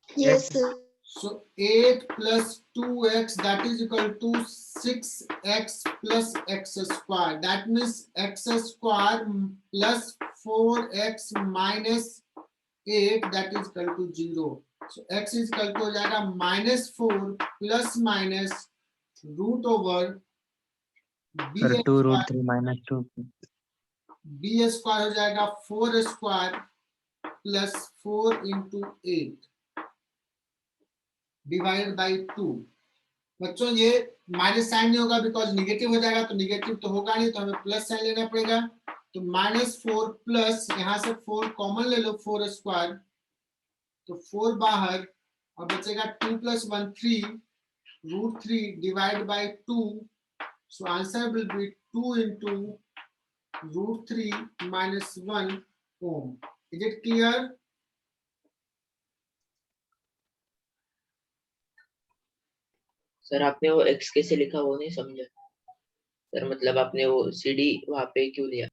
Yes, sir. So 8 + 2x that is equal to 6x + x square. That means x square plus 4x minus 8 that is equal to 0. So x is equal to हो जाएगा -4 plus minus root over b sir 2 square, √3 - 2 b square हो जाएगा 4 square plus 4 into 8 divided by 2। बच्चों ये minus sign नहीं होगा because negative हो जाएगा, तो निगेटिव तो होगा नहीं, तो हमें प्लस साइन लेना पड़ेगा। तो -4 प्लस यहाँ से 4 कॉमन ले लो, 4 स्क्वायर, तो 4 बाहर और बचेगा 2 + 1 3 √3 divide by 2। So answer will be 2 into √3 - 1 ohm. Is it clear? Sir आपने वो x कैसे लिखा वो नहीं समझा सर, मतलब आपने वो CD वहां पे क्यों लिया?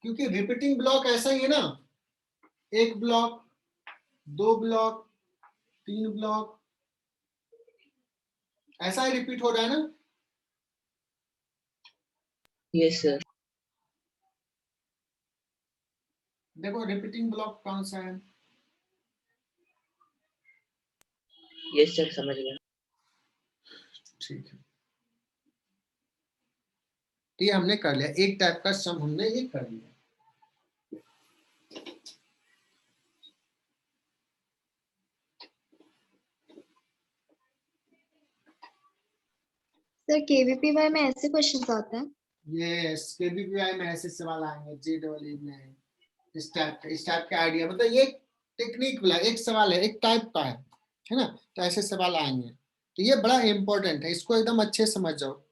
क्योंकि रिपीटिंग ब्लॉक ऐसा ही है ना, एक ब्लॉक, 2 ब्लॉक, 3 ब्लॉक, ऐसा ही रिपीट हो रहा है ना। Yes sir. देखो रिपीटिंग ब्लॉक कौन सा है, यस सर समझ गया। ठीक है, ये हमने कर लिया, एक टाइप का सम हमने ये कर लिया। सर KVPY में ऐसे क्वेश्चंस आते हैं? यस, केबीपीआई में ऐसे सवाल आएंगे, JEE में इस टाइप का आइडिया, मतलब ये टेक्निक वाला एक सवाल है, एक टाइप का है ना, तो ऐसे सवाल आएंगे। तो ये बड़ा इंपॉर्टेंट है, इसको एकदम अच्छे समझ जाओ।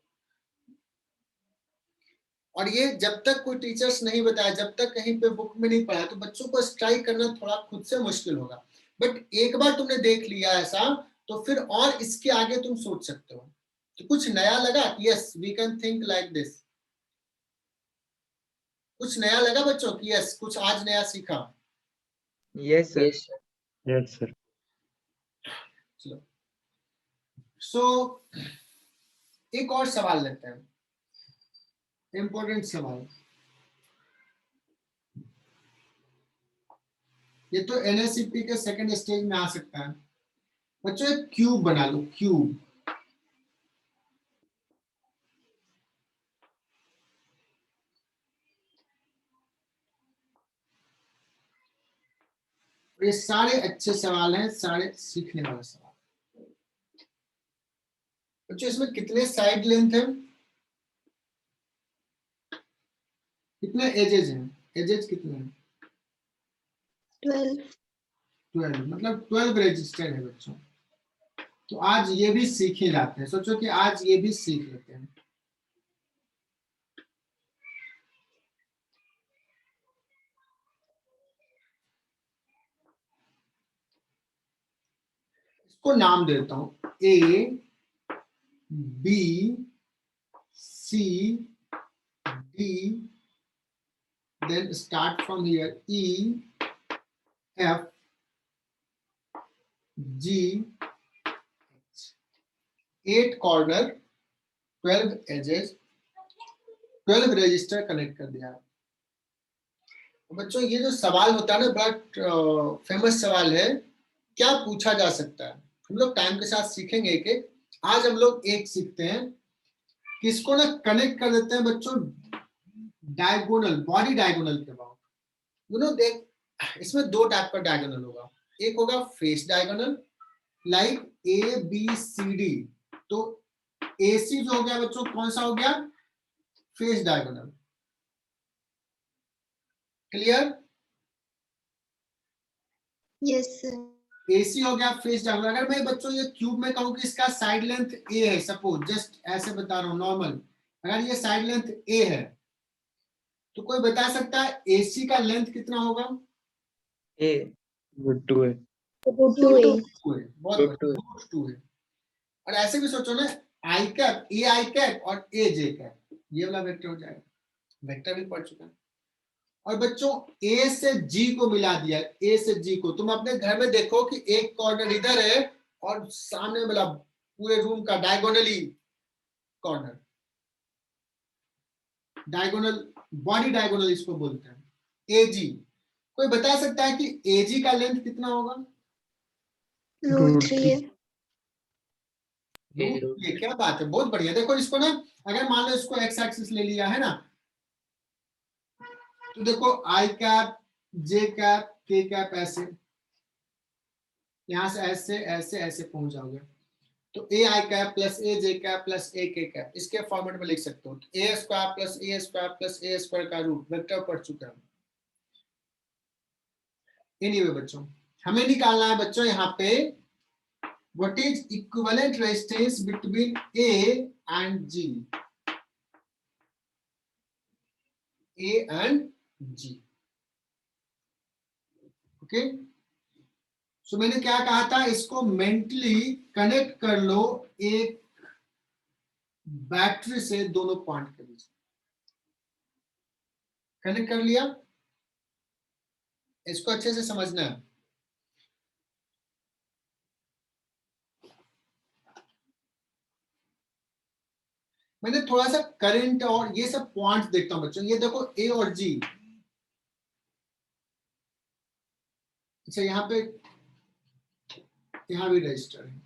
और ये जब तक कोई टीचर्स नहीं बताया, जब तक कहीं पे बुक में नहीं पढ़ा, तो बच्चों को स्ट्राइक करना थोड़ा खुद से मुश्किल होगा। बट एक बार तुमने देख लिया ऐसा, तो फिर और इसके आगे तुम सोच सकते हो। तो कुछ नया लगा, yes we can think like this, कुछ नया लगा बच्चों की, यस कुछ आज नया सीखा। Yes sir. Yes sir. Yes sir. चलो सो एक और सवाल लेते हैं, इंपॉर्टेंट सवाल। ये तो NSEP के सेकंड स्टेज में आ सकता है। बच्चों एक क्यूब बना लो, क्यूब। ये सारे अच्छे सवाल हैं, सारे सीखने वाले सवाल। बच्चों इसमें कितने साइड लेंथ है, कितने एजेस हैं, एजेस कितने हैं, 12। 12, मतलब 12 रजिस्टर है बच्चों। तो आज ये भी सीख ही जाते हैं, सोचो कि आज ये भी सीख लेते हैं। इसको नाम देता हूं A, B, C, D, then start from here E, F, G, H. 8 corner, 12 edges, 12 register connect कर दिया। बच्चों ये जो सवाल होता है ना, बड़ा फेमस सवाल है, क्या पूछा जा सकता है। हम लोग टाइम के साथ सीखेंगे कि आज हम लोग एक सीखते हैं, किसको ना कनेक्ट कर देते हैं बच्चों डायगोनल, बॉडी डायगोनल के बाद। यू नो देख, इसमें दो टाइप का डायगोनल होगा। एक होगा face diagonal, like A B C D. तो AC जो हो गया बच्चों, कौन सा हो गया? Face diagonal. Clear? Yes, sir. AC हो गया फेस डायगोनल। अगर मैं बच्चों ये क्यूब में कहूं कि इसका साइड लेंथ A है, सपोज जस्ट ऐसे बता रहा हूं नॉर्मल, अगर ये साइड लेंथ A है तो कोई बता सकता है AC का लेंथ कितना होगा? A, √2 है। Two A. 2 है। बहुत बढ़िया, 2 है। और ऐसे भी सोचो ना, आई कैप, ए आई कैप और ए जे कैप, ये वाला वेक्टर हो जाएगा। वेक्टर भी पढ़ चुका है। और बच्चों ए से जी को मिला दिया, ए से जी को। तुम अपने घर में देखो कि एक कॉर्नर इधर है और सामने वाला पूरे रूम का diagonally corner, diagonal, body diagonal इसको बोलते हैं। एजी, कोई बता सकता है कि एजी का लेंथ कितना होगा? √3 A. ये क्या बात है, बहुत बढ़िया। देखो इसको ना, अगर मान लो इसको एक्स एक्सिस ले लिया है ना, तो देखो आई कैप, जे कैप, के कैप, ऐसे यहां से ऐसे ऐसे ऐसे पहुंच जाओगे। तो ए आई कैप प्लस ए जे कैप प्लस ए के कैप, इसके फॉर्मेट में लिख सकते हो। ए स्क्वायर प्लस ए स्क्वायर प्लस ए स्क्वायर का रूट, वेक्टर पढ़ चुके हैं। एनीवे बच्चों, हमें निकालना है बच्चों यहाँ पे what is equivalent resistance between A and G, A and G, okay. So मैंने क्या कहा था, इसको मेंटली कनेक्ट कर लो एक बैटरी से दोनों पॉइंट के बीच। कनेक्ट कर लिया? इसको अच्छे से समझना है। मैंने थोड़ा सा करंट और ये सब पॉइंट्स देखता हूं बच्चों। ये देखो ए और जी, अच्छा यहाँ पे, यहाँ भी रजिस्टर है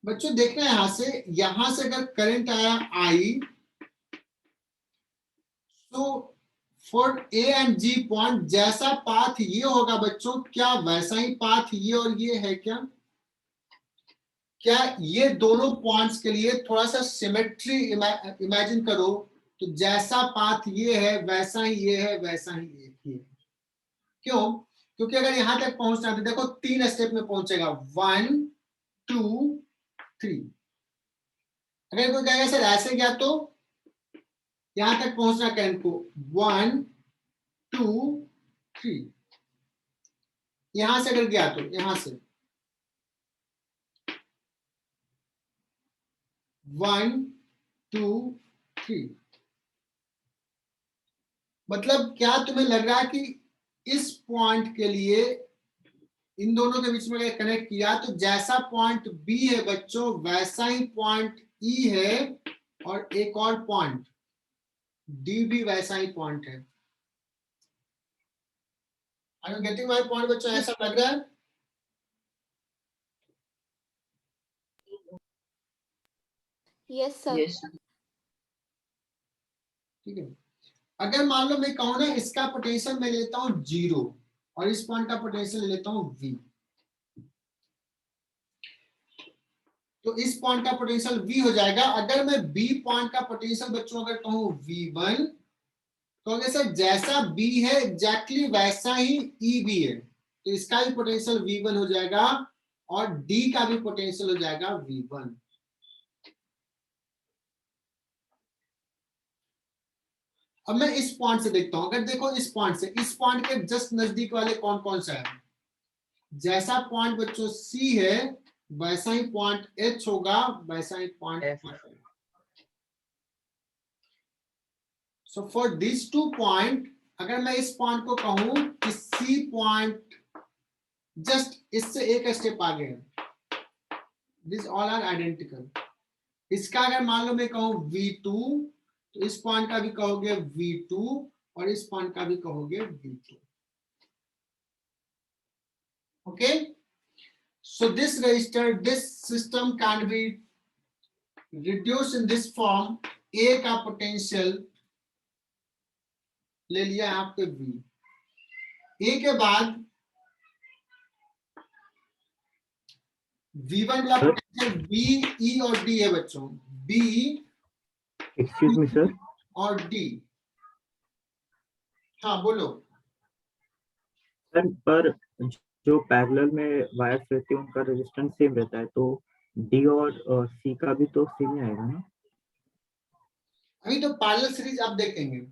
बच्चों। देखना है यहां से अगर करंट आया आई, तो for A and G point जैसा पाथ ये होगा बच्चों, क्या वैसा ही पाथ ये और ये है क्या? क्या ये दोनों पॉइंट्स के लिए थोड़ा सा सिमेट्री इमेजिन करो, तो जैसा पाथ ये है वैसा ही ये है, वैसा ही ये है। क्यों? क्योंकि अगर यहां तक पहुंचना है तो देखो 3 स्टेप में पहुंचेगा, 1 2 3। अगर कोई कहेगा सर ऐसे गया तो यहां तक पहुंचना करंट को 1 2 3, यहां से अगर गया तो यहां से 1 2 3। मतलब क्या तुम्हें लग रहा है कि इस पॉइंट के लिए इन दोनों के बीच में अगर कनेक्ट किया तो जैसा पॉइंट बी है बच्चों वैसा ही पॉइंट ई है, और एक और पॉइंट डी भी वैसा ही पॉइंट है। Are you getting my point बच्चों? ऐसा लग रहा है? Yes, sir. Yes. ठीक है। अगर मान लो मैं कहूं ना इसका पोटेंशियल मैं लेता हूं 0 और इस पॉइंट का पोटेंशियल ले लेता हूं V, तो इस पॉइंट का पोटेंशियल V हो जाएगा। अगर मैं B पॉइंट का पोटेंशियल बच्चों अगर कहूं V1, तो अगर सर जैसा B है एग्जैक्टली वैसा ही E भी है, तो इसका भी पोटेंशियल V1 हो जाएगा और D का भी पोटेंशियल हो जाएगा V1। अब मैं इस पॉइंट से देखता हूं, अगर देखो इस पॉइंट से, इस पॉइंट के जस्ट नजदीक वाले कौन कौन सा है? जैसा पॉइंट बच्चों सी है वैसा ही पॉइंट एच होगा, वैसा ही point F. F. So for this two point, अगर मैं इस पॉइंट को कहूं कि सी पॉइंट जस्ट इससे एक स्टेप आगे है, दिस ऑल आर आइडेंटिकल। इसका अगर मान लो मैं कहूं V2, तो इस पॉइंट का भी कहोगे V2 और इस पॉइंट का भी कहोगे V2। Okay, so this register, this system can be reduce in this form. A का पोटेंशियल ले लिया आपके V, ए के बाद V1 का पोटेंशियल B, E और D है बच्चों, B एक्सक्यूज मी सर, और D। हाँ बोलो। सर पर जो पैरेलल में वायर्स रहती है उनका रेजिस्टेंस सेम रहता है, तो डी और सी का भी तो सेम ही आएगा ना? अभी तो पैरेलल सीरीज आप देखेंगे,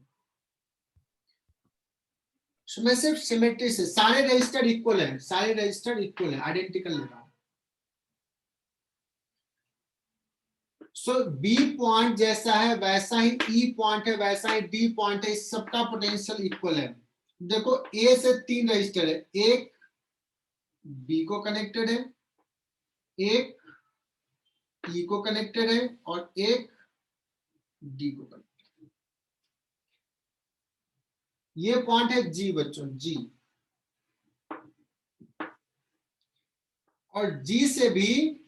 मैं सिर्फ सिमेट्री से, सारे रजिस्टर इक्वल है, सारे रजिस्टर इक्वल है, आइडेंटिकल ले रहा हूं। सो बी पॉइंट जैसा है वैसा ही ई पॉइंट है, वैसा ही डी पॉइंट है, इस सबका पोटेंशियल इक्वल है। देखो ए से 3 रजिस्टर है, एक बी को कनेक्टेड है, एक ई को कनेक्टेड है और एक डी को कनेक्टेड। ये पॉइंट है जी बच्चों, जी। और जी से भी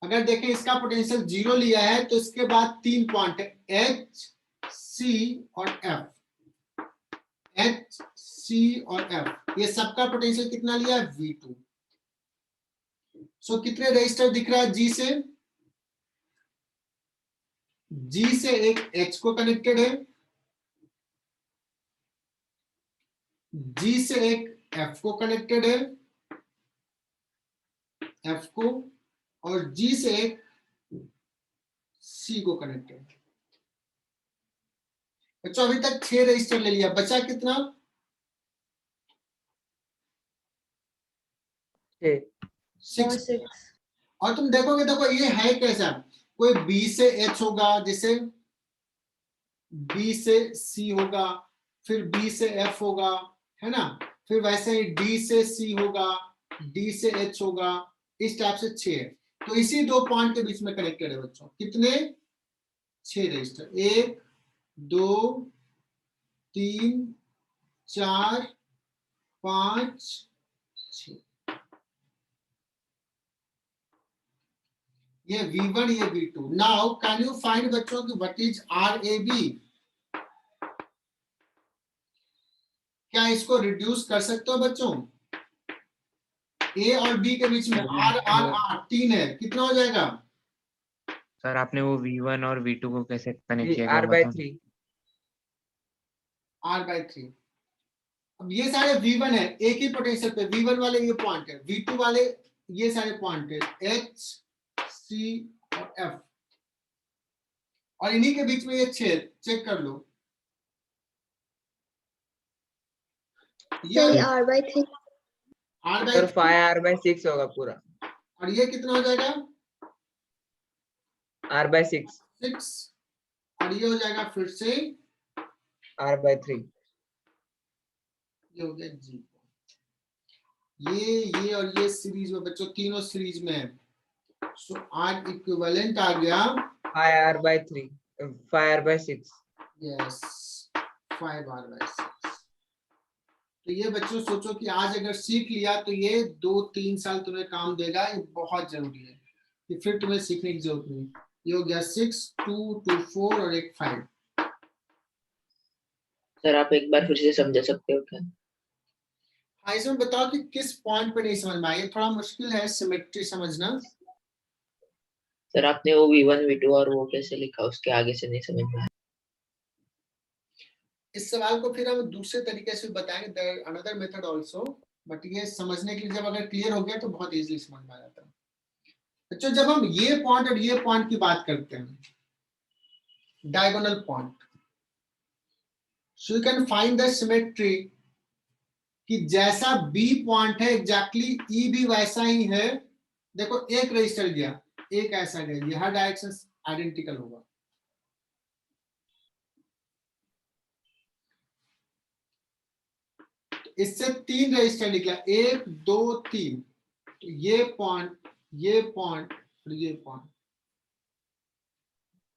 अगर देखें इसका पोटेंशियल 0 लिया है, तो इसके बाद 3 पॉइंट है, एच, सी और एफ। एच, सी और एफ, ये सबका पोटेंशियल कितना लिया है? V2। सो कितने रजिस्टर दिख रहा है जी से? जी से एक एच को कनेक्टेड है, जी से एक एफ को कनेक्टेड है, एफ को, और जी से एक सी को कनेक्टेड है। बच्चों अभी तक 6 रजिस्टर ले लिया, बचा कितना? 6। और तुम देखोगे, देखो ये है कैसा, कोई बी से एच होगा, जैसे बी से सी होगा, फिर बी से एफ होगा, है ना, फिर वैसे ही डी से सी होगा, डी से एच होगा, इस टाइप से 6 है। तो इसी 2 पॉइंट के बीच में कनेक्टेड है बच्चों। कितने? 6 रजिस्टर, 1 2 3 4 5 6। ये V1, ये V2। Now can you find बच्चों की व्हाट इज RAB? क्या इसको रिड्यूस कर सकते हो बच्चों? A और B के बीच में R 3 है, कितना हो जाएगा? सर आपने वो V1 और V2 को कैसे कनेक्ट किया? R/3। R/3। अब ये सारे V1 है, एक ही पोटेंशियल पे, V1 वाले ये पॉइंट है, V2 वाले ये सारे पॉइंट है, H, C और F, और इन्हीं के बीच में ये 6, चेक कर लो। ये R/3। सर 5R/6 होगा पूरा। और ये कितना हो जाएगा? R/6। 6। और ये हो जाएगा फिर से R/3। ये हो गया जी। ये और ये सीरीज में बच्चों, तीनों सीरीज में है। सो R इक्विवेलेंट आ गया 5R/3, 5R/6। Yes, 5R/6। तो ये बच्चों सोचो कि आज अगर सीख लिया तो ये 2-3 साल तुम्हें काम देगा, ये बहुत जरूरी है, कि फिर तुम्हें सीखने की जरूरत नहीं। ये हो गया 6, 2, 2, 4 और एक 5। सर आप एक बार फिर से समझा सकते हो क्या? हाँ, इसमें बताओ कि किस पॉइंट पे नहीं समझ में आया? थोड़ा मुश्किल है सिमेट्री समझना। सर आपने वो V1 V2 और वो कैसे लिखा, उसके आगे से नहीं समझ में आया। इस सवाल को फिर हम दूसरे तरीके से बताएंगे, there another method also, but ये समझने के लिए जब अगर क्लियर हो गया तो बहुत इजीली समझ में आ जाता है। बच्चों जब हम ये पॉइंट और ये पॉइंट की बात करते हैं, diagonal point, so you can find the symmetry कि जैसा बी पॉइंट है एग्जैक्टली ई भी वैसा ही है। देखो एक रजिस्टर गया, एक ऐसा गया, ये हर डायरेक्शन आइडेंटिकल होगा। इससे 3 रजिस्टर निकला, 1 2 3, तो ये पॉइंट, ये पॉइंट और ये पॉइंट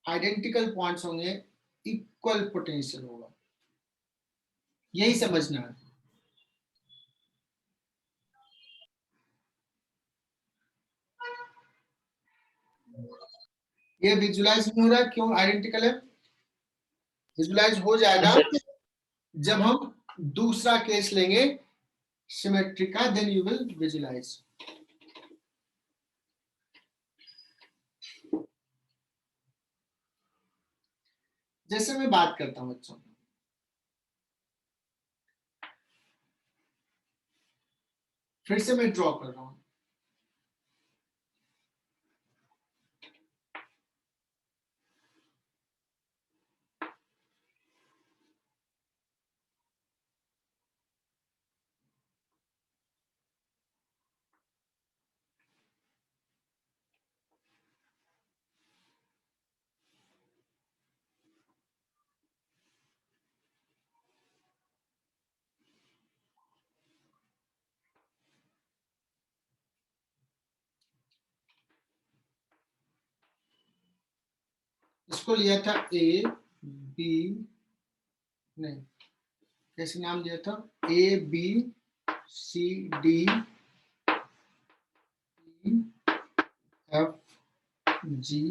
आइडेंटिकल पॉइंट्स होंगे, इक्वल पोटेंशियल होगा। यही समझना है। ये विजुलाइज नहीं हो रहा, क्यों? आइडेंटिकल है। विजुलाइज हो जाएगा जब हम दूसरा केस लेंगे सिमेट्री का, देन यू विल विजुलाइज। जैसे मैं बात करता हूं बच्चों, फिर से मैं ड्रॉ कर रहा हूं। इसको लिया था ए बी, नहीं कैसे नाम लिया था, A B C D F G.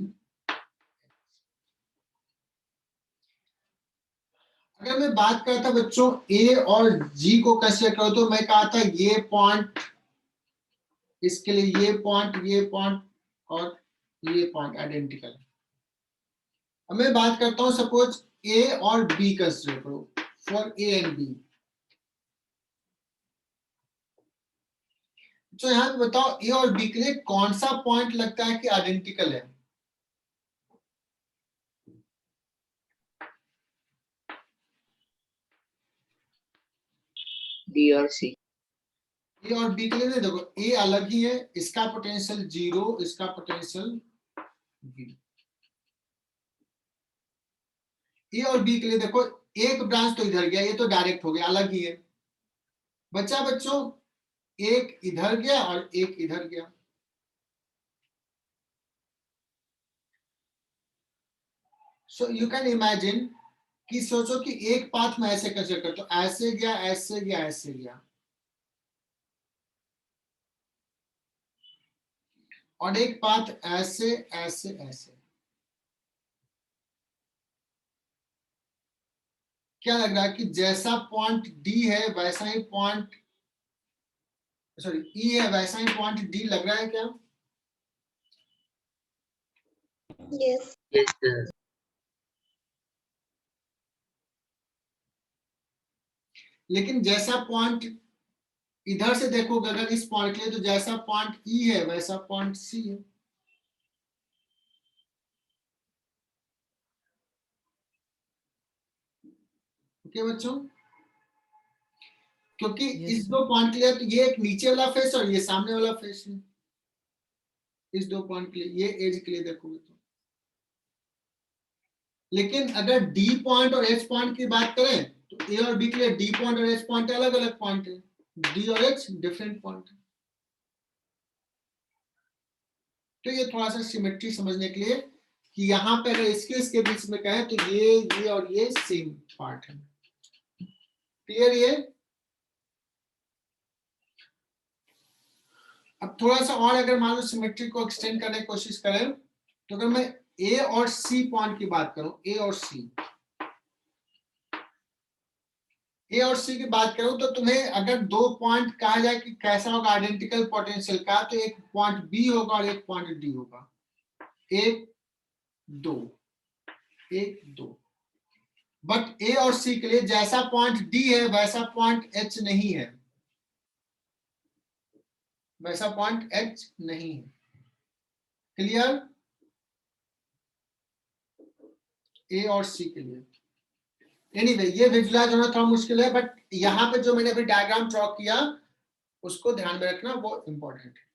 अगर मैं बात करता बच्चों ए और जी को कंसीडर करो, तो मैं कहा था ये पॉइंट, इसके लिए ये पॉइंट और ये पॉइंट आइडेंटिकल। अब मैं बात करता हूं सपोज ए और बी कंसीडर करो, फॉर ए एंड बी। तो यहां पे बताओ ए और बी के लिए कौन सा पॉइंट लगता है कि आइडेंटिकल है? डी और सी। ए और बी के लिए नहीं, देखो ए अलग ही है, इसका पोटेंशियल 0, इसका पोटेंशियल v। ए और बी के लिए देखो, एक ब्रांच तो इधर गया, ये तो डायरेक्ट हो गया, अलग ही है। बच्चा बच्चों एक इधर गया और एक इधर गया। सो यू कैन इमेजिन कि सोचो कि एक पाथ में ऐसे कंसीडर करते हो, ऐसे गया, ऐसे गया, ऐसे गया, और एक पाथ ऐसे ऐसे ऐसे। क्या लग रहा है कि जैसा पॉइंट डी है वैसा ही पॉइंट, सॉरी ई है वैसा ही पॉइंट डी लग रहा है क्या? Yes. Yes sir. लेकिन जैसा पॉइंट इधर से देखोगे अगर इस पॉइंट के लिए, तो जैसा पॉइंट ई है वैसा पॉइंट सी है। ओके बच्चों, क्योंकि इस दो पॉइंट के लिए तो ये एक नीचे वाला फेस और ये सामने वाला फेस है। इस दो पॉइंट के लिए, ये एज के लिए देखोगे तो। लेकिन अगर डी पॉइंट और एच पॉइंट की बात करें, तो ए और बी के लिए डी पॉइंट और एच पॉइंट अलग अलग पॉइंट है, डी और एच डिफरेंट पॉइंट है। तो ये थोड़ा सा सिमेट्री समझने के लिए कि यहाँ पे अगर इसके बीच में कहें तो ये और ये सेम पार्ट है। क्लियर? ये अब थोड़ा सा और अगर मान लो सिमेट्री को एक्सटेंड करने की कोशिश करें, तो अगर मैं ए और सी पॉइंट की बात करूं, ए और सी की बात करूं, तो तुम्हें अगर दो पॉइंट कहा जाए कि कैसा होगा आइडेंटिकल पोटेंशियल का, तो एक पॉइंट बी होगा और एक पॉइंट डी होगा। 1 2 1 2। बट ए और सी के लिए जैसा पॉइंट डी है वैसा पॉइंट एच नहीं है, वैसा पॉइंट एच नहीं है। क्लियर? ए और सी के लिए एनीवे ये विजुलाइज होना थोड़ा मुश्किल है, बट यहाँ पे जो मैंने अभी डायग्राम ड्रॉ किया उसको ध्यान में रखना, वो इम्पोर्टेंट है।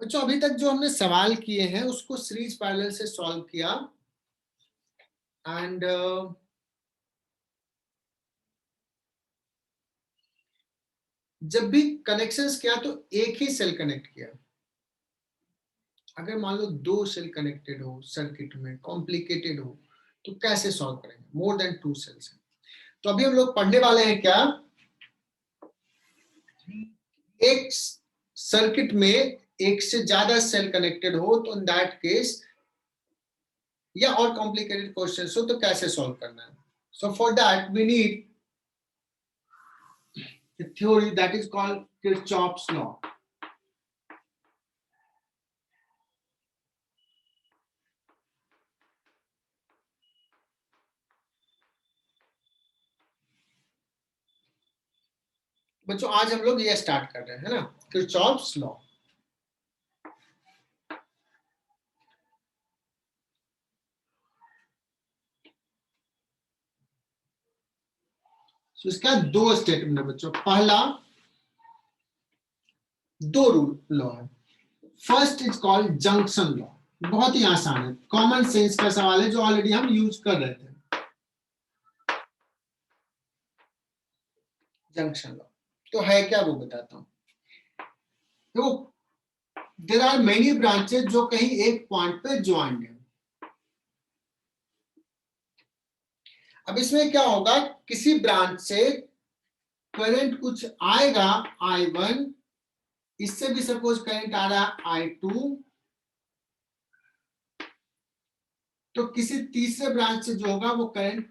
बच्चों अभी तक जो हमने सवाल किए हैं उसको सीरीज पैरेलल से सॉल्व किया, एंड जब भी कनेक्शंस किया तो एक ही सेल कनेक्ट किया। अगर मान लो 2 सेल कनेक्टेड हो सर्किट में, कॉम्प्लिकेटेड हो, तो कैसे सॉल्व करेंगे? More than 2 cells. तो अभी हम लोग पढ़ने वाले हैं क्या, एक सर्किट में एक से ज्यादा सेल कनेक्टेड हो तो इन दैट केस, या और कॉम्प्लिकेटेड क्वेश्चंस हो तो कैसे सॉल्व करना है। So for that we need a theory that is called Kirchhoff's law. बच्चों आज हम लोग ये स्टार्ट कर रहे हैं, है ना, Kirchhoff's law। तो इसका 2 स्टेटमेंट है बच्चों। पहला 2 रूल लॉ है। First is called junction law, बहुत ही आसान है, कॉमन सेंस का सवाल है जो ऑलरेडी हम यूज कर रहे थे। जंक्शन लॉ तो है क्या वो बताता हूं। तो देयर आर मेनी ब्रांचेस जो कहीं एक पॉइंट पे ज्वाइंट है। अब इसमें क्या होगा, किसी ब्रांच से करंट कुछ आएगा I1, इससे भी सपोज करंट आ रहा है I2, तो किसी तीसरे ब्रांच से जो होगा वो करंट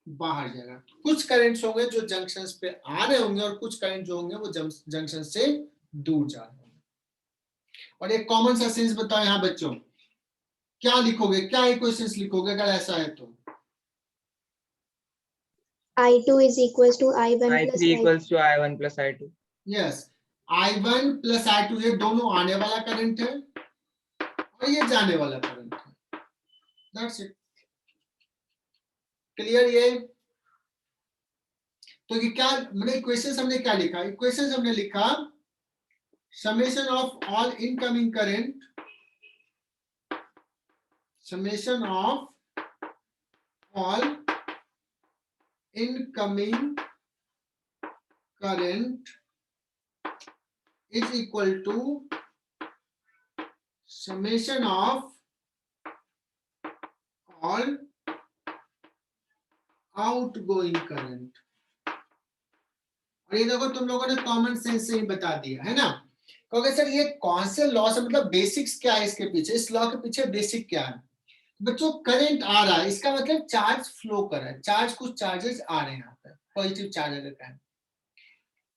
बाहर जाएगा। कुछ करंट्स होंगे जो जंक्शंस पे आ रहे होंगे और कुछ करंट जो होंगे वो जंक्शन से दूर जा रहे होंगे। और एक कॉमन सा सेंस बताओ यहाँ बच्चों, क्या लिखोगे, क्या इक्वेशंस लिखोगे अगर ऐसा है तो? I2 is equals to I1 plus I3 equals to I1 plus I2. Yes, I1 plus I2 ये दोनों आने वाला करंट है और ये जाने वाला करंट है। That's it. क्लियर ये? तो ये क्या मैंने इक्वेशंस हमने क्या लिखा, इक्वेशंस हमने लिखा summation of all incoming current, summation of all incoming current is equal to summation of all outgoing current। और ये देखो तुम लोगों ने कॉमन सेंस से ही बता दिया है ना। क्योंकि सर ये कौन से लॉ से, मतलब बेसिक्स क्या है इसके पीछे, इस लॉ के पीछे बेसिक क्या है? बच्चों करंट आ रहा है, इसका मतलब चार्ज फ्लो कर रहा है, चार्ज कुछ चार्जेस आ रहे हैं यहाँ पे, पॉजिटिव चार्ज रहता है,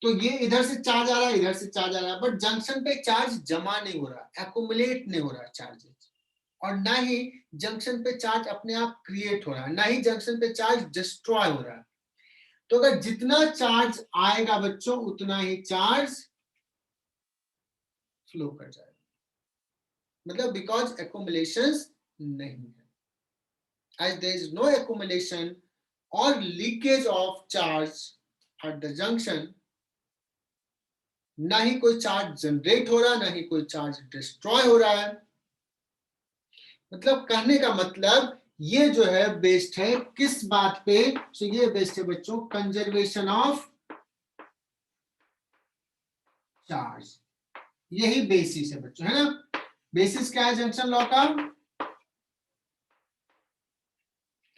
तो ये इधर से चार्ज आ रहा है, इधर से चार्ज आ रहा है, बट जंक्शन पे चार्ज जमा नहीं हो रहा, एक्यूमुलेट नहीं हो रहा चार्जेस, और ना ही जंक्शन पे चार्ज अपने आप क्रिएट हो रहा है, ना ही जंक्शन पे चार्ज डिस्ट्रॉय हो रहा है। तो अगर जितना चार्ज आएगा बच्चों उतना ही चार्ज फ्लो कर जाएगा, मतलब बिकॉज एक्यूमुलेशन नहीं है। As there is no accumulation or leakage of charge at the junction, ना ही कोई चार्ज जनरेट हो रहा है, ना ही कोई चार्ज डिस्ट्रॉय हो रहा है। मतलब कहने का मतलब ये जो है बेस्ड है किस बात पे? तो ये बेस्ड है बच्चों कंजर्वेशन ऑफ चार्ज, यही बेसिस है बच्चों, है ना। बेसिस क्या है जंक्शन लॉ का?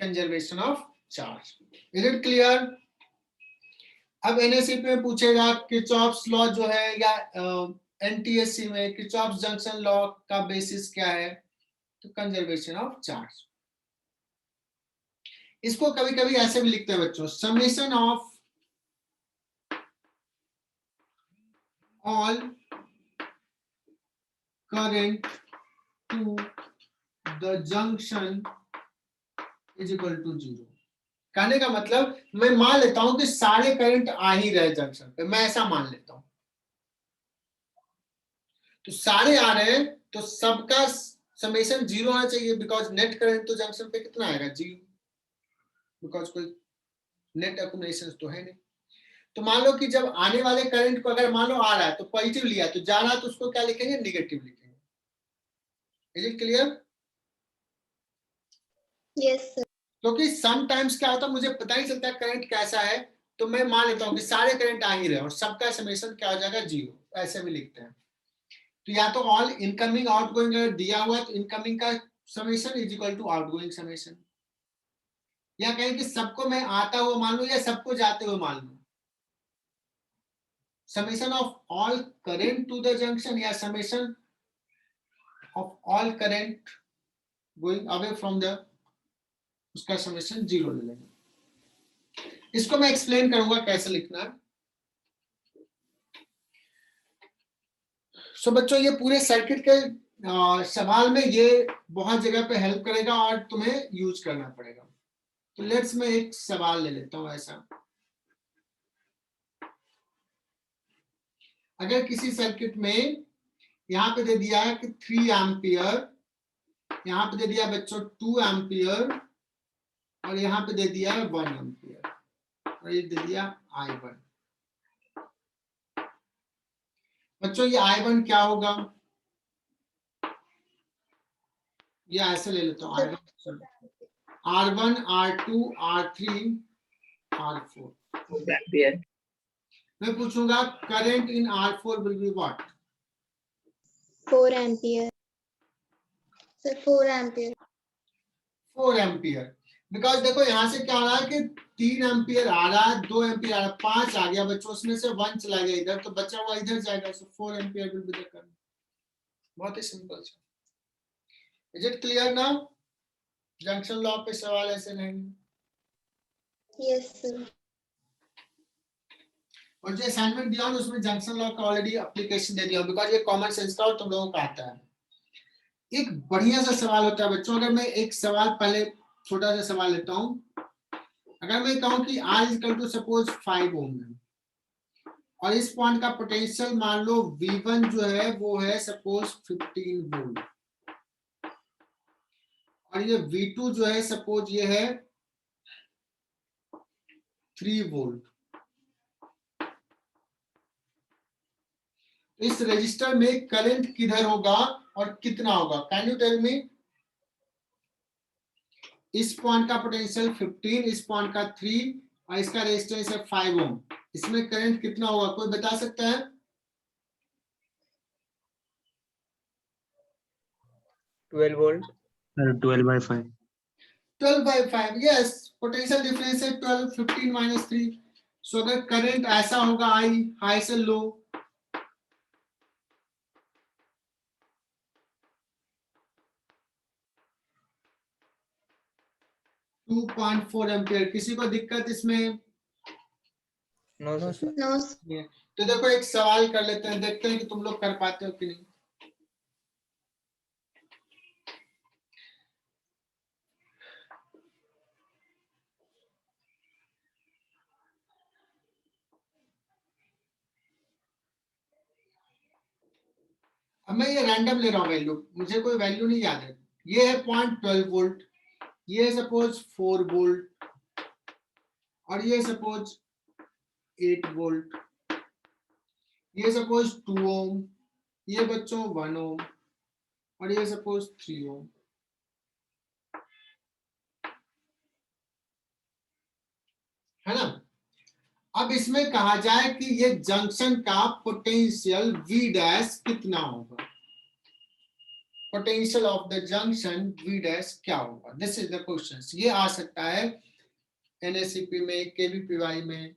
Conservation of charge. Is it clear? अब एनएससी में पूछेगा किरचॉफ्स लॉ जो है, या एनटीएससी में किरचॉफ्स जंक्शन लॉ का बेसिस क्या है? तो कंजर्वेशन ऑफ चार्ज। इसको कभी कभी ऐसे भी लिखते हैं बच्चों, summation of all current to the junction is equal to 0। कहने का मतलब मैं मान लेता हूं कि सारे करंट आ ही रहे जंक्शन पे, मैं ऐसा मान लेता हूं, तो सारे आ रहे हैं तो सबका समेशन 0 होना चाहिए, बिकॉज नेट करंट तो जंक्शन पे कितना आएगा 0, बिकॉज कोई नेट एक्यूमुलेशन तो है नहीं। तो मान लो कि जब आने वाले करंट को अगर मान लो आ रहा है तो पॉजिटिव लिया, तो जा रहा है तो उसको क्या लिखेंगे, निगेटिव लिखेंगे। Is it clear? Yes, sir. क्योंकि समटाइम्स क्या होता है मुझे पता ही चलता है करंट कैसा है, तो मैं मान लेता हूँ कि सारे करंट आ ही रहे और सबका समेशन क्या हो जाएगा 0, ऐसे भी लिखते हैं। तो या तो ऑल इनकमिंग आउटगोइंग अगर दिया हुआ है तो इनकमिंग का summation is equal to outgoing summation, या कहें कि सबको मैं आता हुआ मान लूं या सबको जाते हुए मान लूं, summation of all current to the junction या summation of all current going away from the, उसका summation 0 ले लेंगे। इसको मैं एक्सप्लेन करूंगा कैसे लिखना है। सो बच्चों ये पूरे सर्किट के सवाल में ये बहुत जगह पे हेल्प करेगा और तुम्हें यूज करना पड़ेगा। तो लेट्स मैं एक सवाल ले लेता हूं ऐसा, अगर किसी सर्किट में यहाँ पे दे दिया है कि 3 एम्पियर, यहाँ पे दे दिया बच्चों 2 एम्पियर और यहाँ पे दे दिया है 1 एम्पियर और ये दे दिया I1। बच्चों ये I1 क्या होगा, ये ऐसे ले लेता हूँ R1, R2, R3, R4। Ampere. मैं पूछूंगा current in R4 will be what? 4 ampere. Sir, 4 ampere. 4 ampere. Because देखो यहाँ से क्या हो रहा है कि 3 एम्पियर आ रहा है, 2 एम्पियर आ रहा है, 5 आ गया बच्चों, उसमें से 1 चला गया इधर, तो बचा हुआ इधर जाएगा, सो 4 ampere will be the current. बहुत ही सिंपल सा। Is it clear now? Junction law पे सवाल ऐसे रहेंगे। Yes, sir. और जो असाइनमेंट दिया उसमें जंक्शन लॉ का ऑलरेडी एप्लीकेशन दे दिया, बिकॉज ये कॉमन सेंस का और तुम लोगों को आता है। एक बढ़िया सा सवाल होता है बच्चों, अगर मैं एक सवाल पहले छोटा सा सवाल लेता हूं, अगर मैं कहूं कि R is equal to suppose 5 ohm है और इस पॉइंट का पोटेंशियल मान लो V1 जो है वो है सपोज 15 वोल्ट और ये V2 जो है सपोज ये है 3 वोल्ट। इस रजिस्टर में करंट किधर होगा और कितना होगा? Can you tell me? इस पॉइंट का पोटेंशियल 15, इस पॉइंट का 3 और इसका रेजिस्टेंस है 5 ओम, इसमें करंट कितना होगा कोई बता सकता है? 12 वोल्ट। 12/5। 12/5, यस। पोटेंशियल डिफरेंस है 12, 15 माइनस 3। सो अगर करंट ऐसा होगा आई, हाई से लो, टू 2.4 एम्पियर। किसी को दिक्कत इसमें? No sir. No, sir. तो देखो एक सवाल कर लेते हैं, देखते हैं कि तुम लोग कर पाते हो कि नहीं। अब मैं ये रैंडम ले रहा हूँ वैल्यू, मुझे कोई वैल्यू नहीं याद है। ये है 0.12 वोल्ट, ये सपोज 4 वोल्ट और ये सपोज 8 वोल्ट, ये सपोज 2 ओम, ये बच्चों 1 ओम और ये सपोज 3 ओम। है ना? अब इसमें कहा जाए कि ये जंक्शन का पोटेंशियल V डैश कितना होगा? Potential of the junction V dash क्या होगा? This is the question. ये आ सकता है NSCP में, KVPY में,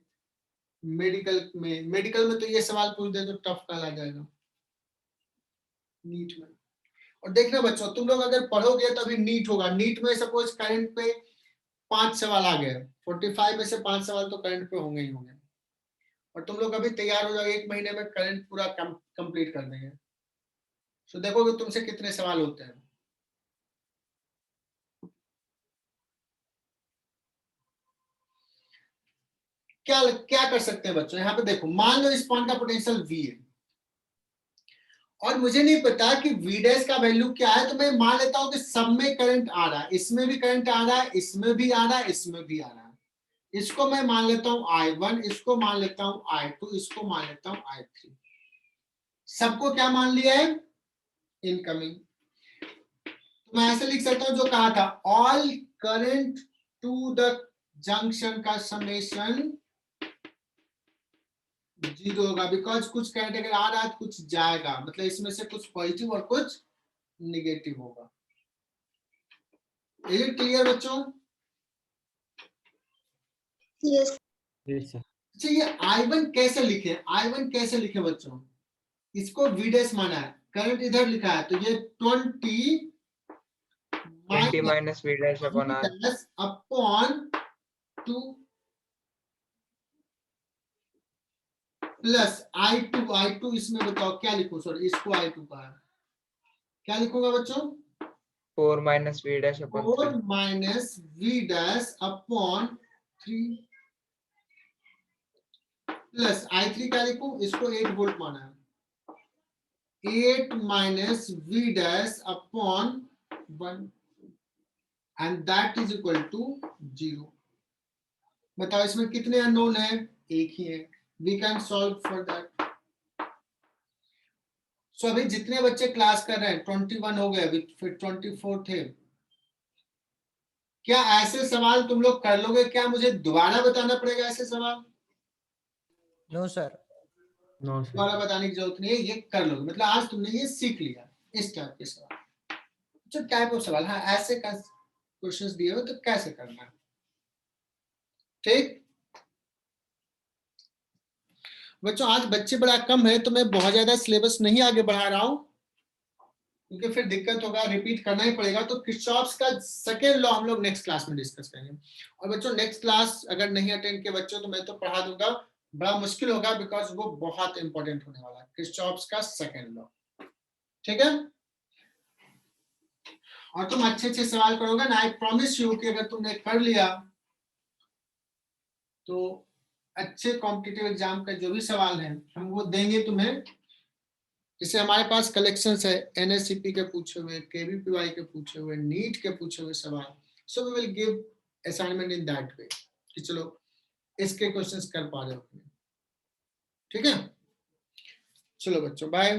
मेडिकल में। मेडिकल में तो ये सवाल पूछ दे तो टफ कहा जाएगा, नीट में। और देखना बच्चों, तुम लोग अगर पढ़ोगे तो अभी नीट होगा, नीट में सपोज करंट पे 5 सवाल आ गए, 45 में से 5 सवाल तो करंट पे होंगे ही होंगे और तुम लोग अभी तैयार हो जाओ, 1 महीने में करंट पूरा कंप्लीट कर देंगे। सो देखोगे तुमसे कितने सवाल होते हैं। क्या क्या कर सकते हैं बच्चों? यहाँ पे देखो, मान लो इस पॉइंट का पोटेंशियल V है और मुझे नहीं पता कि V डैश का वैल्यू क्या है, तो मैं मान लेता हूं कि सब में करंट आ रहा है, इसमें भी करंट आ रहा है, इसमें भी आ रहा है, इसमें भी आ रहा है। इसको मैं मान लेता हूं I1, इसको मान लेता हूं I2, इसको मान लेता हूं I3। सबको क्या मान लिया है? इनकमिंग। तो मैं ऐसे लिख सकता हूं जो कहा था, all current to the junction का समेशन 0 होगा, बिकॉज कुछ करंट अगर आ रहा है तो कुछ जाएगा, मतलब इसमें से कुछ पॉजिटिव और कुछ निगेटिव होगा। इज इट क्लियर बच्चों? Yes. अच्छा, ये I1 कैसे लिखे? I1 कैसे लिखे बच्चों? इसको V डैश माना है, करंट इधर लिखा है, तो ये 20 minus V dash upon R upon 2 plus I2 इसमें बताओ क्या लिखूं? सॉरी, इसको I2 कहा, क्या लिखूंगा बच्चों? 4 minus V dash upon 4 3 minus V dash upon 3 plus I3 क्या लिखूं? इसको 8 वोल्ट माना है, 8 minus V dash upon 1 and that is equal to 0। बताओ इसमें कितने अननोन है? एक ही है। We can solve for that. So अभी जितने बच्चे क्लास कर रहे हैं 21 हो गए, फिर 24 थे। क्या ऐसे सवाल तुम लोग कर लोगे? क्या मुझे दोबारा बताना पड़ेगा ऐसे सवाल? No sir. दोबारा बताने की जरूरत नहीं है, ये कर लोगे, मतलब आज तुमने ये सीख लिया इस टाइप के सवाल। जो टाइप ऑफ सवाल, हाँ ऐसे क्वेश्चंस दिए हो तो कैसे करना है, ठीक बच्चों। आज बच्चे बड़ा कम है तो मैं बहुत ज्यादा सिलेबस नहीं आगे बढ़ा रहा हूं, क्योंकि फिर दिक्कत होगा, रिपीट करना ही पड़ेगा। तो किरचॉफ्स का सेकेंड लॉ हम लोग नेक्स्ट क्लास में डिस्कस करेंगे। और बच्चों नेक्स्ट क्लास अगर नहीं अटेंड किए बच्चों तो मैं तो पढ़ा दूंगा, बड़ा मुश्किल होगा, बिकॉज वो बहुत इंपॉर्टेंट होने वाला है, किरचॉफ्स का सेकेंड लॉ, ठीक है। और तुम अच्छे अच्छे सवाल करोगे ना, आई प्रॉमिस यू कि अगर तुमने कर लिया तो अच्छे कॉम्पिटिटिव एग्जाम का जो भी सवाल है हम वो देंगे तुम्हें। जैसे हमारे पास कलेक्शंस है एनएससीपी के पूछे हुए, केवीपीवाई के पूछे हुए, नीट के पूछे हुए सवाल। So we will give assignment in that way कि चलो इसके क्वेश्चंस कर पा रहे हो, ठीक है। चलो बच्चों बाय।